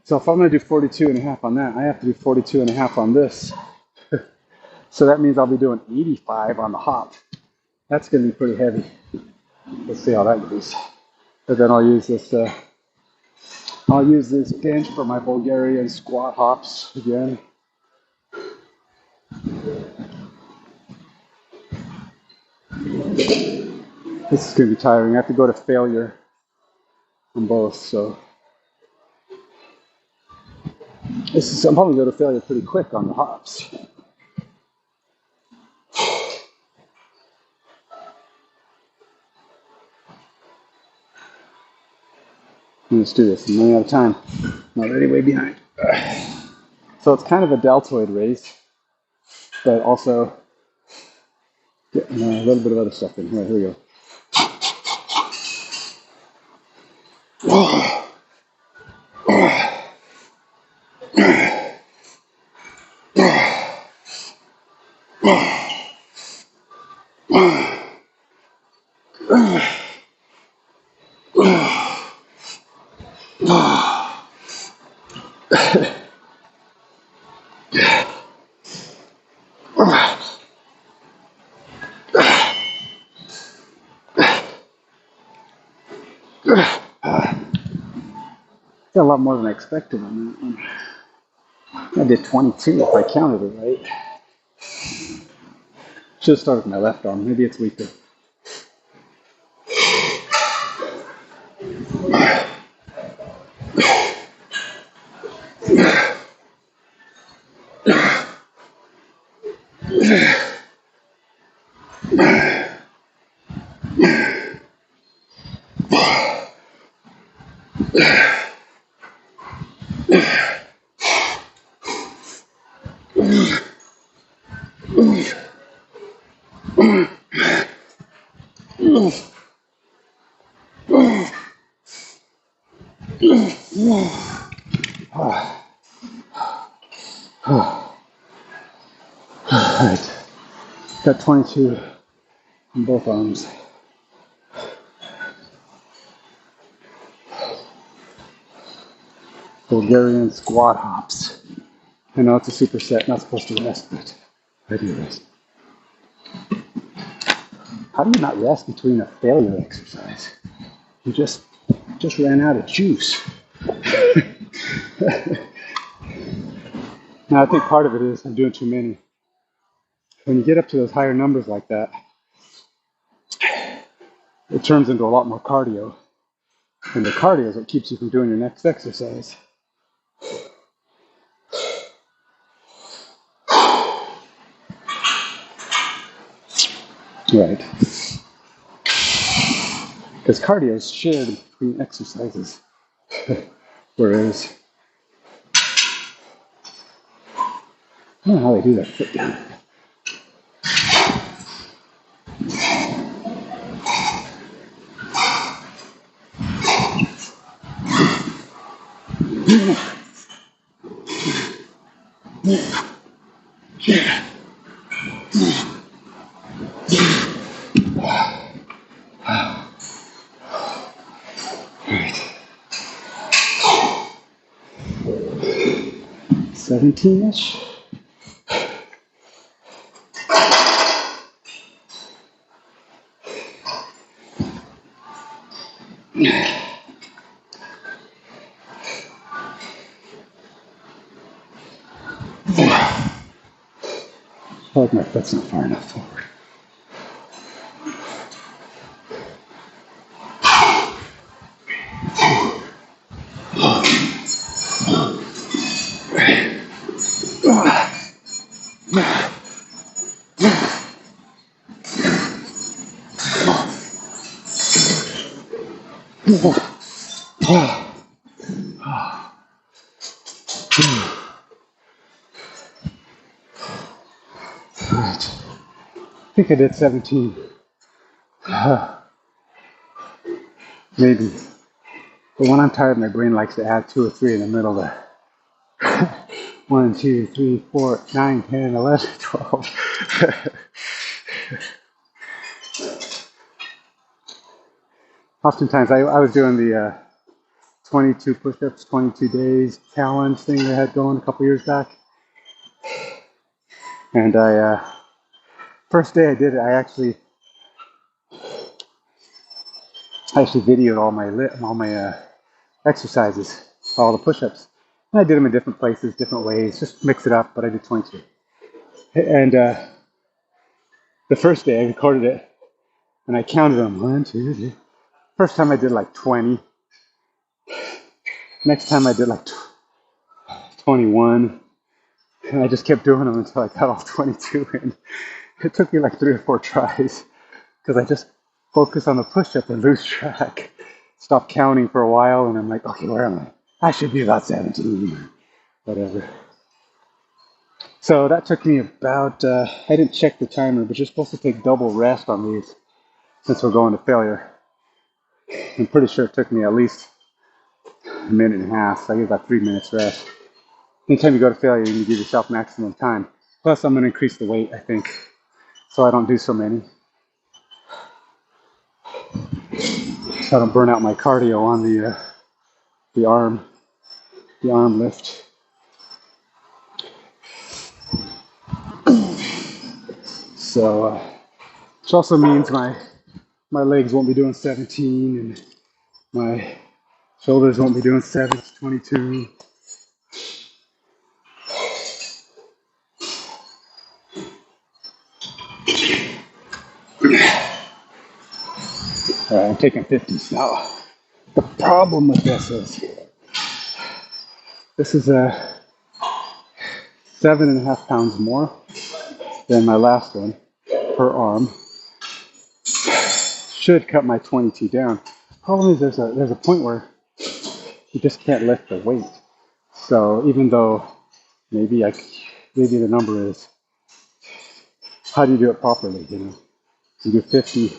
so if I'm going to do 42 and a half on that, I have to do 42 and a half on this. So that means I'll be doing 85 on the hop. That's going to be pretty heavy. Let's see how that goes. But then I'll use this bench for my Bulgarian squat hops again. This is going to be tiring. I have to go to failure on both, so I'm probably going to go to failure pretty quick on the hops. Let's do this. I'm running out of time. I'm already way behind. So it's kind of a deltoid raise, but also getting a little bit of other stuff in. Here we go. Got a lot more than I expected on that one. I did 22 if I counted it right. Should have started with my left arm. Maybe it's weaker. Alright, got 22 on both arms. Bulgarian squat hops. I know it's a superset, not supposed to rest, but I do rest. How do you not rest between a failure exercise? You just ran out of juice. Now I think part of it is I'm doing too many. When you get up to those higher numbers like that, it turns into a lot more cardio. And the cardio is what keeps you from doing your next exercise. Right. Because cardio is shared between exercises. Whereas, I don't know how they do that foot down. Right. 17-ish. I feel like my foot's not far enough forward. Right. I think I did 17. Maybe. But when I'm tired, my brain likes to add 2 or 3 in the middle there. 1, 2, 3, 4, 9, 10, 11, 12. Oftentimes, I was doing the 22 push-ups, 22 days challenge thing they had going a couple years back. And first day I did it, I actually videoed all my exercises, all the push-ups. And I did them in different places, different ways, just mix it up, but I did 22. And the first day I recorded it, and I counted them, 1, 2, 3. First time I did like 20. Next time I did like 21. And I just kept doing them until I got all 22 in. It took me like 3 or 4 tries because I just focus on the push-up and lose track. Stop counting for a while, and I'm like, okay, where am I? I should be about 17, whatever. So that took me about, I didn't check the timer, but you're supposed to take double rest on these since we're going to failure. I'm pretty sure it took me at least a minute and a half, so I get about 3 minutes rest. Anytime you go to failure, you need to give yourself maximum time. Plus, I'm going to increase the weight, I think, so I don't do so many. So I don't burn out my cardio on the arm lift. So, which also means my legs won't be doing 17, and my shoulders won't be doing 22. All right, I'm taking 50s now. The problem with this is a 7.5 pounds more than my last one per arm. Should cut my 22 down. Problem is there's a point where you just can't lift the weight. So even though maybe the number is, how do you do it properly? You do 50,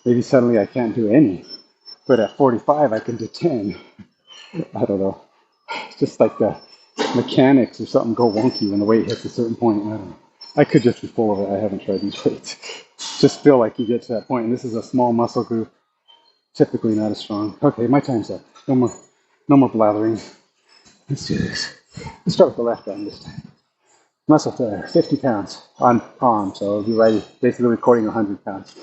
maybe suddenly I can't do any. But at 45 I can do 10. I don't know. It's just like the mechanics or something go wonky when the weight hits a certain point. I don't know. I could just be full of it. I haven't tried these weights. Just feel like you get to that point, and this is a small muscle group, typically not as strong. Okay, my time's up. No more blathering. Let's do this. Let's start with the left arm this time. Muscle failure, 50 pounds on arm, so it'll be right, basically recording 100 pounds.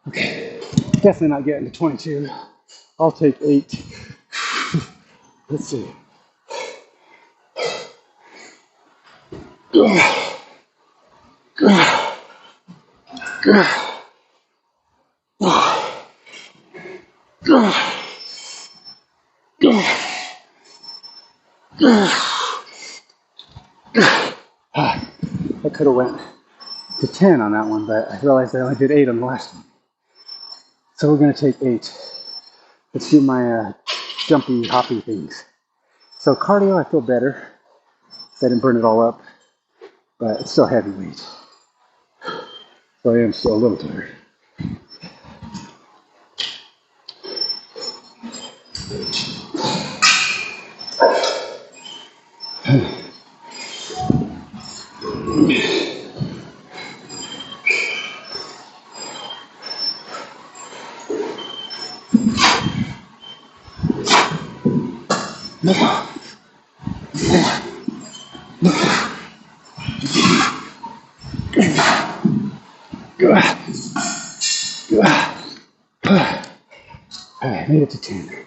Okay, definitely not getting to 22. I'll take 8. Let's see. I could have went to 10 on that one, but I realized I only did 8 on the last one. So we're going to take 8. Let's do my jumpy, hoppy things. So cardio, I feel better. I didn't burn it all up, but it's still heavy weight. So I am still a little tired. Alright, made it to 10.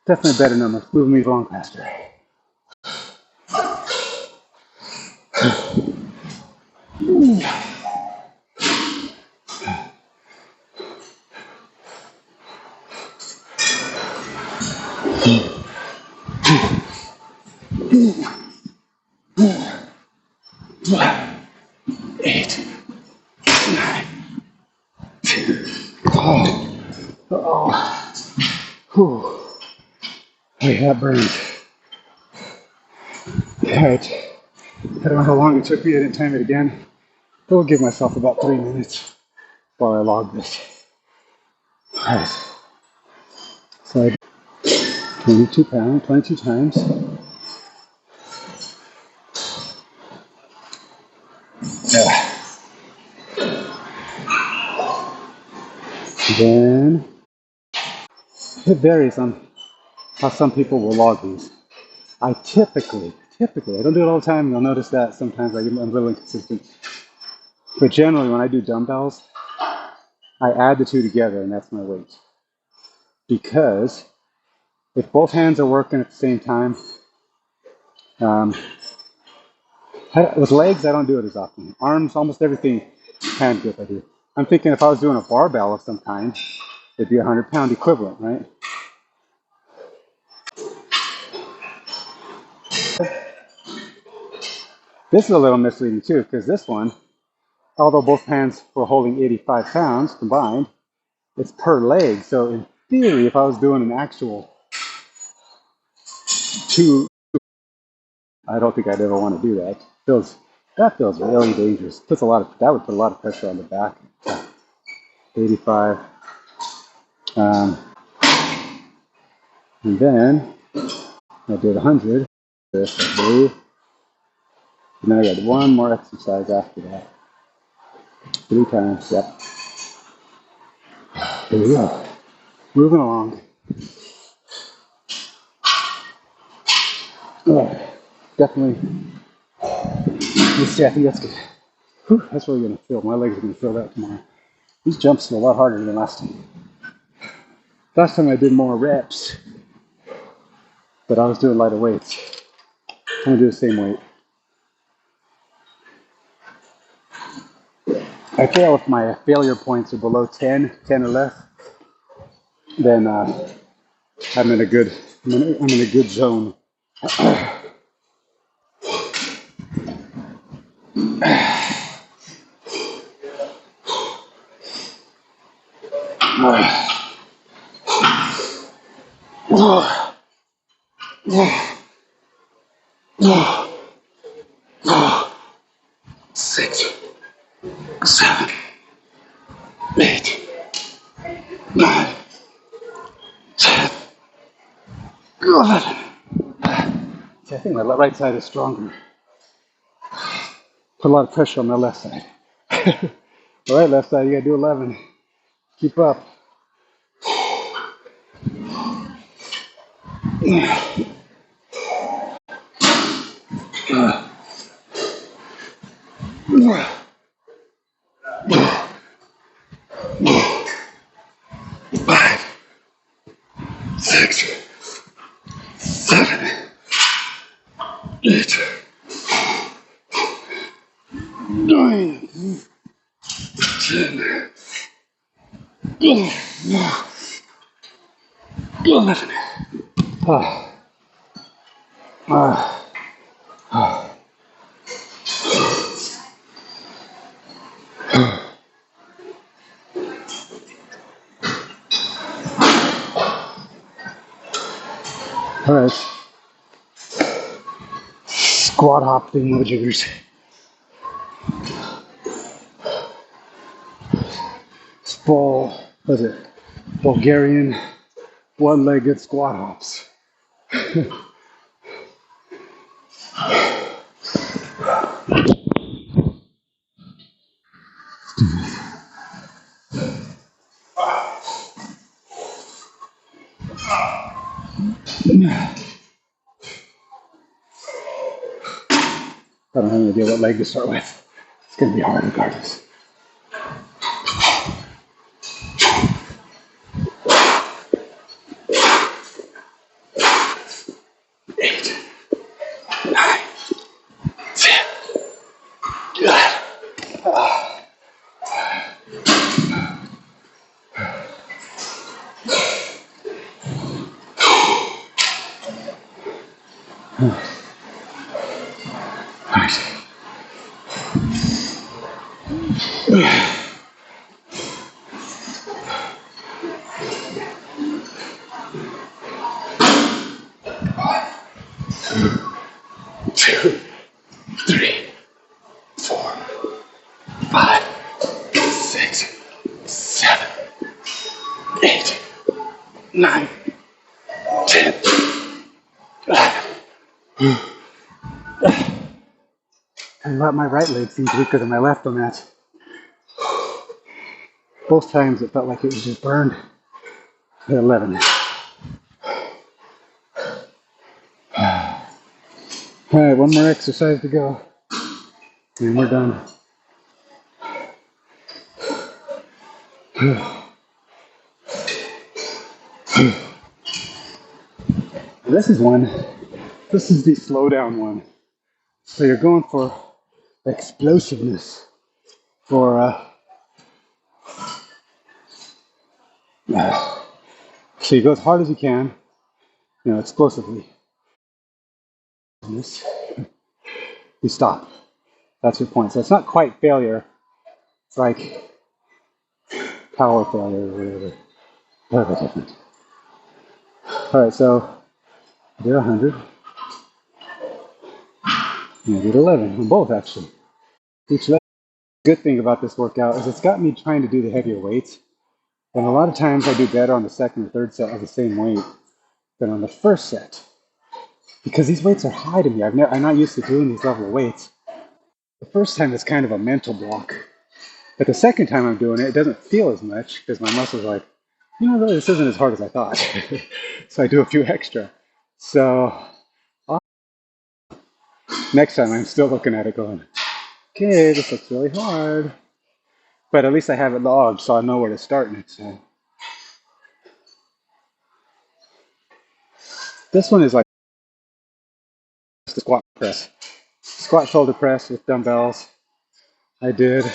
Definitely better numbers, moving me along faster. Eight, 9, 10. Oh, whew. Hey, that burns. Alright, I don't know how long it took me, I didn't time it again. But we'll give myself about 3 minutes while I log this. Alright, so I did 22 pounds, 22 times. Yeah. Then, it varies on how some people will log these. I typically, I don't do it all the time. You'll notice that sometimes I'm a little inconsistent. But generally, when I do dumbbells, I add the two together, and that's my weight. Because if both hands are working at the same time, with legs, I don't do it as often. Arms, almost everything, hand grip I do. I'm thinking if I was doing a barbell of some kind, it'd be a 100-pound equivalent, right? This is a little misleading too, because this one, although both hands were holding 85 pounds combined, it's per leg. So in theory, if I was doing an actual 2, I don't think I'd ever want to do that. That feels really dangerous. That would put a lot of pressure on the back. 85. And then I did 100. This, I believe. And then I got one more exercise after that. 3 times. Yep. Here we go. Moving along. Oh, definitely. Let's see. I think that's good. Whew, that's really gonna feel. My legs are gonna feel that tomorrow. These jumps are a lot harder than last time. Last time I did more reps, but I was doing lighter weights. I'm gonna do the same weight. I feel if my failure points are below 10 or less, then I'm in a good zone. Six, 7, 8, 9, 10, 11. See, I think my right side is stronger. Put a lot of pressure on my left side. All right, left side, you gotta do 11. Keep up. Five, 6, 7, 8, 9, 10, 11. Ah, ah, ah. All right. Squat hop thingamajiggers. Full, what is it? Bulgarian one-legged squat hops. I don't have any idea what leg to start with. It's gonna be hard regardless. 8, 9, 10, 11. Nice. 2, 3, 4, 5, 6, 7, 8, 9, 10, 11. And my right leg seems weaker than my left on that. Both times it felt like it was just burned at 11. All right, one more exercise to go, and we're done. This is the slow down one. So you're going for explosiveness, for so you go as hard as you can, explosively. You stop. That's your point. So it's not quite failure. It's like power failure or whatever. Whatever different. All right, so I did 100. And I did 11 on both actually. Each leg. The good thing about this workout is it's got me trying to do the heavier weights. And a lot of times I do better on the second or third set of the same weight than on the first set. Because these weights are high to me. I'm not used to doing these level of weights. The first time it's kind of a mental block. But the second time I'm doing it, it doesn't feel as much because my muscles are like, really, this isn't as hard as I thought. So I do a few extra. So next time I'm still looking at it going, okay, this looks really hard. But at least I have it logged so I know where to start next time. This one is like the squat press. Squat shoulder press with dumbbells. I did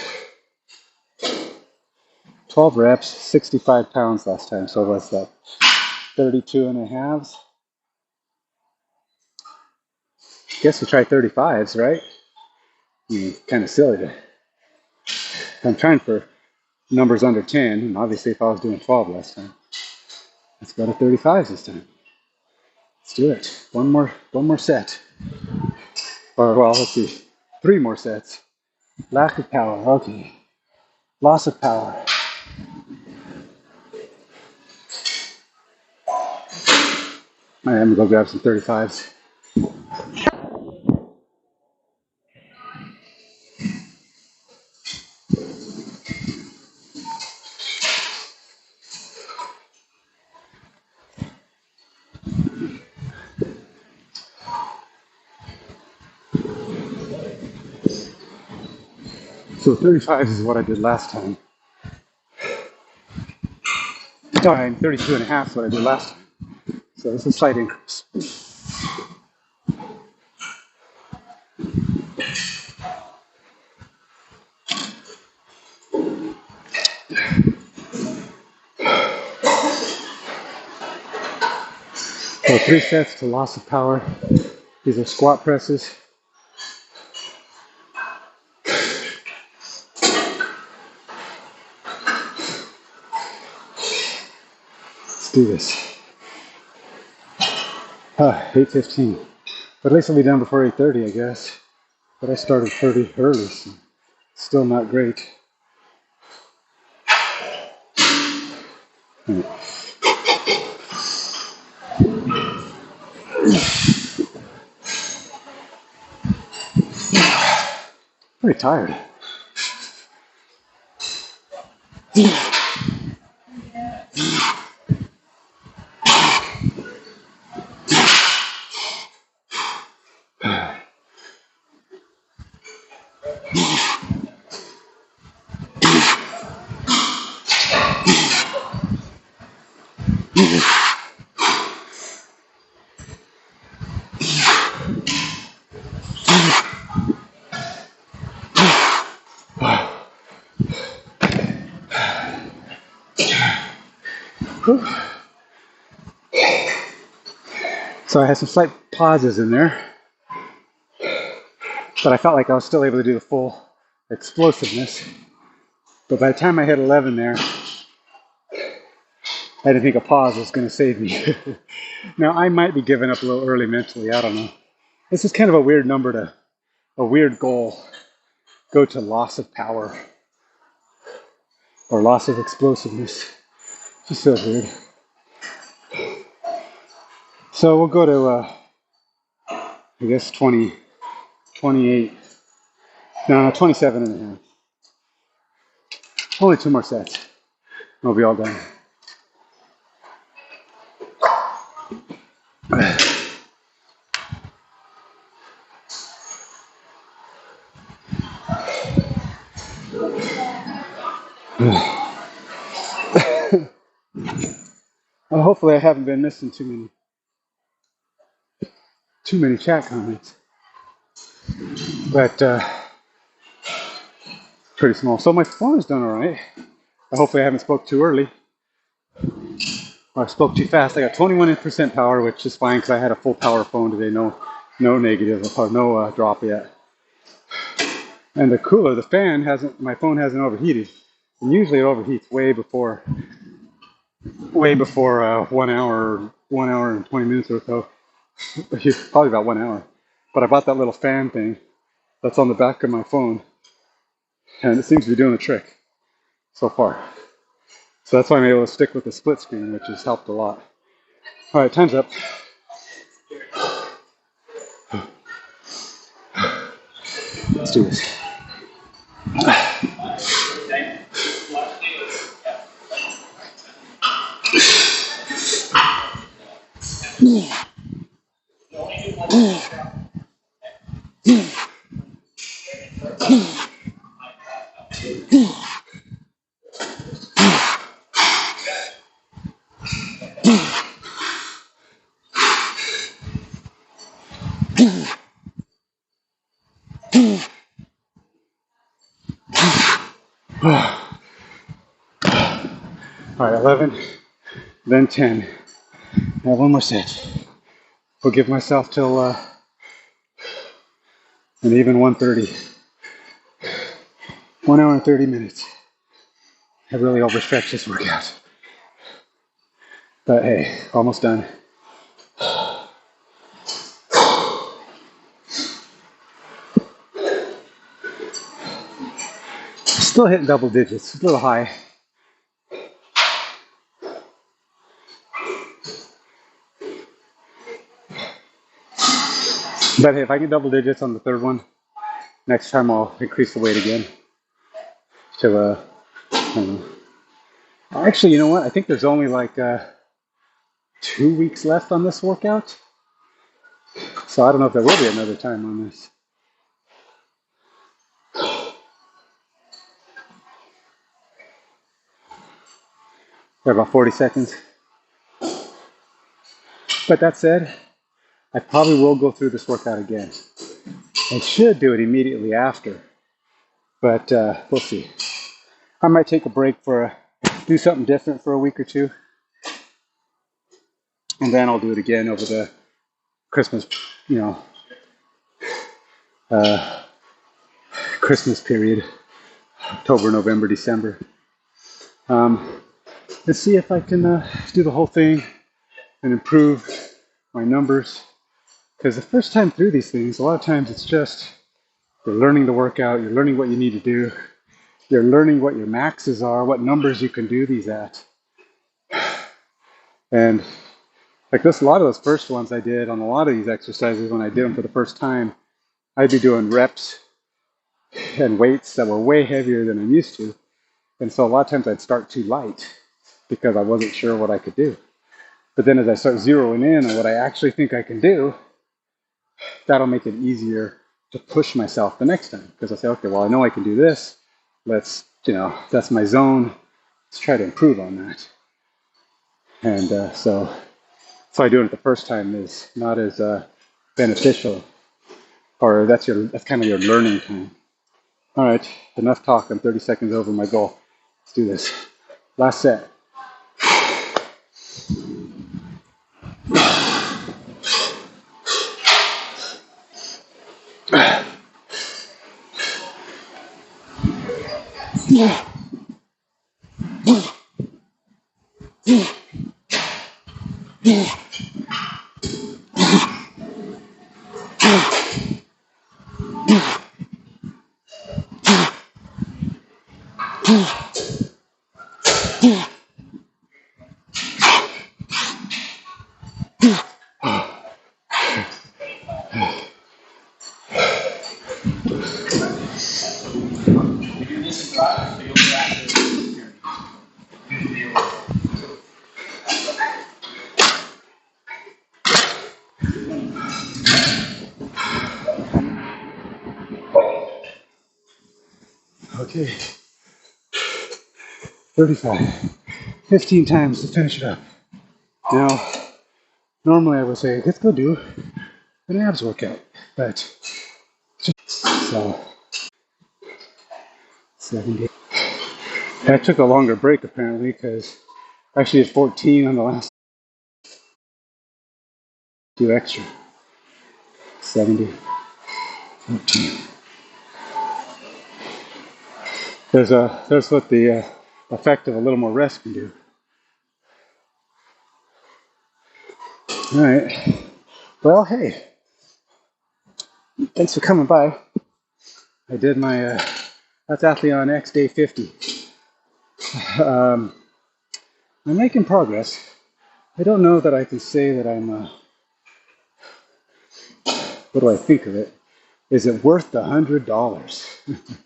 12 reps, 65 pounds last time. So what's that? 32 and a halves. Guess we try 35s, right? Kind of silly. I'm trying for numbers under 10. And obviously, if I was doing 12 last time, let's go to 35s this time. Let's do it. One more set. Or well, let's see, 3 more sets. Lack of power. Okay. loss of power. All right, I'm gonna go grab some 35s. So 35s is what I did last time. No, and 32 and a half is what I did last time. So this is a slight increase. So 3 sets to loss of power. These are squat presses. Let's do this. 8:15. But at least I'll be done before 8:30, I guess. But I started 30 early, so still not great. Right. Pretty tired. So I had some slight pauses in there, but I felt like I was still able to do the full explosiveness. But by the time I hit 11 there, I didn't think a pause was going to save me. Now, I might be giving up a little early mentally. I don't know. This is kind of a weird number a weird goal. Go to loss of power or loss of explosiveness. Just feels weird. So we'll go to, I guess, 20, 28. No, 27 and a half. Only 2 more sets. We'll be all done. Well, hopefully I haven't been missing too many chat comments, but pretty small. So my phone is done all right. Hopefully I haven't spoke too early or I spoke too fast. I got 21% power, which is fine because I had a full power phone today. No negative or no drop yet. And the cooler, the fan hasn't. My phone hasn't overheated. And usually it overheats way before 1 hour and 20 minutes or so. Probably about 1 hour. But I bought that little fan thing that's on the back of my phone, and it seems to be doing the trick so far. So that's why I'm able to stick with the split screen, which has helped a lot. All right, time's up. Let's do this. All right, 11, then 10. Now 1 more set. Forgive myself till an even 1:30. 1 hour and 30 minutes. I really overstretched this workout. But hey, almost done. Still hitting double digits, a little high. But hey, if I get double digits on the third one, next time I'll increase the weight again to I don't know. Actually, you know what? I think there's only like 2 weeks left on this workout, so I don't know if there will be another time on this. For about 40 seconds. But that said, I probably will go through this workout again. I should do it immediately after, but we'll see. I might take a break do something different for a week or two, and then I'll do it again over the Christmas, you know, uh, Christmas period, October, November, December. Let's see if I can do the whole thing and improve my numbers. Because the first time through these things, a lot of times it's just you're learning the workout, you're learning what you need to do, you're learning what your maxes are, what numbers you can do these at. And like this, a lot of those first ones I did on a lot of these exercises, when I did them for the first time, I'd be doing reps and weights that were way heavier than I'm used to. And so a lot of times I'd start too light because I wasn't sure what I could do. But then as I start zeroing in on what I actually think I can do, that'll make it easier to push myself the next time. Because I say, okay, well, I know I can do this. Let's, that's my zone. Let's try to improve on that. And so I doing it the first time is not as beneficial, or that's kind of your learning time. All right, enough talk. I'm 30 seconds over my goal. Let's do this. Last set. Okay, 35, 15 times to finish it up. Now, normally I would say, let's go do an abs workout, but so 70. I took a longer break apparently because I actually did 14 on the last two extra. 70, 14. There's what the effect of a little more rest can do. All right. Well, hey, thanks for coming by. I did my that's AthleanX day 50. I'm making progress. I don't know that I can say that I'm. What do I think of it? Is it worth the $100?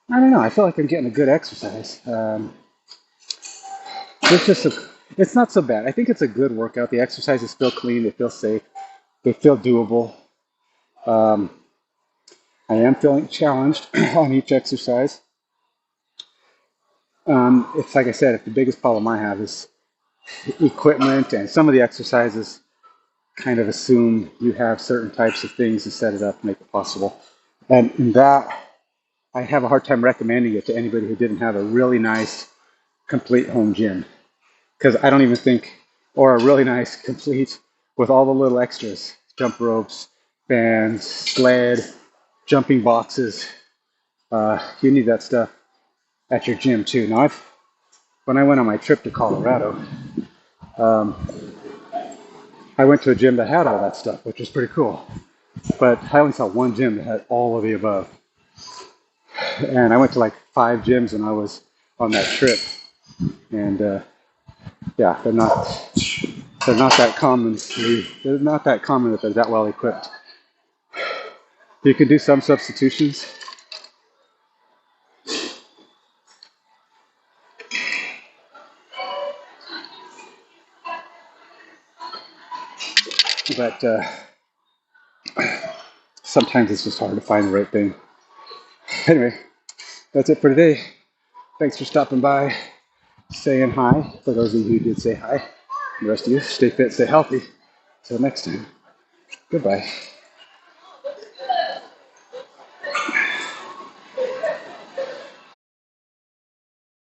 I don't know. I feel like I'm getting a good exercise. It's not so bad. I think it's a good workout. The exercises feel clean. They feel safe. They feel doable. I am feeling challenged on each exercise. It's like I said, if the biggest problem I have is equipment, and some of the exercises kind of assume you have certain types of things to set it up and make it possible. And in that, I have a hard time recommending it to anybody who didn't have a really nice, complete home gym. Because I don't even think, or a really nice, complete, with all the little extras, jump ropes, bands, sled, jumping boxes. You need that stuff at your gym too. Now, when I went on my trip to Colorado, I went to a gym that had all that stuff, which was pretty cool. But I only saw one gym that had all of the above. And I went to like 5 gyms when I was on that trip. And yeah, they're not that common. They're not that common that they're that well equipped. You could do some substitutions, but sometimes it's just hard to find the right thing. Anyway, that's it for today. Thanks for stopping by, saying hi. For those of you who did say hi, the rest of you, stay fit, stay healthy. Till next time, goodbye.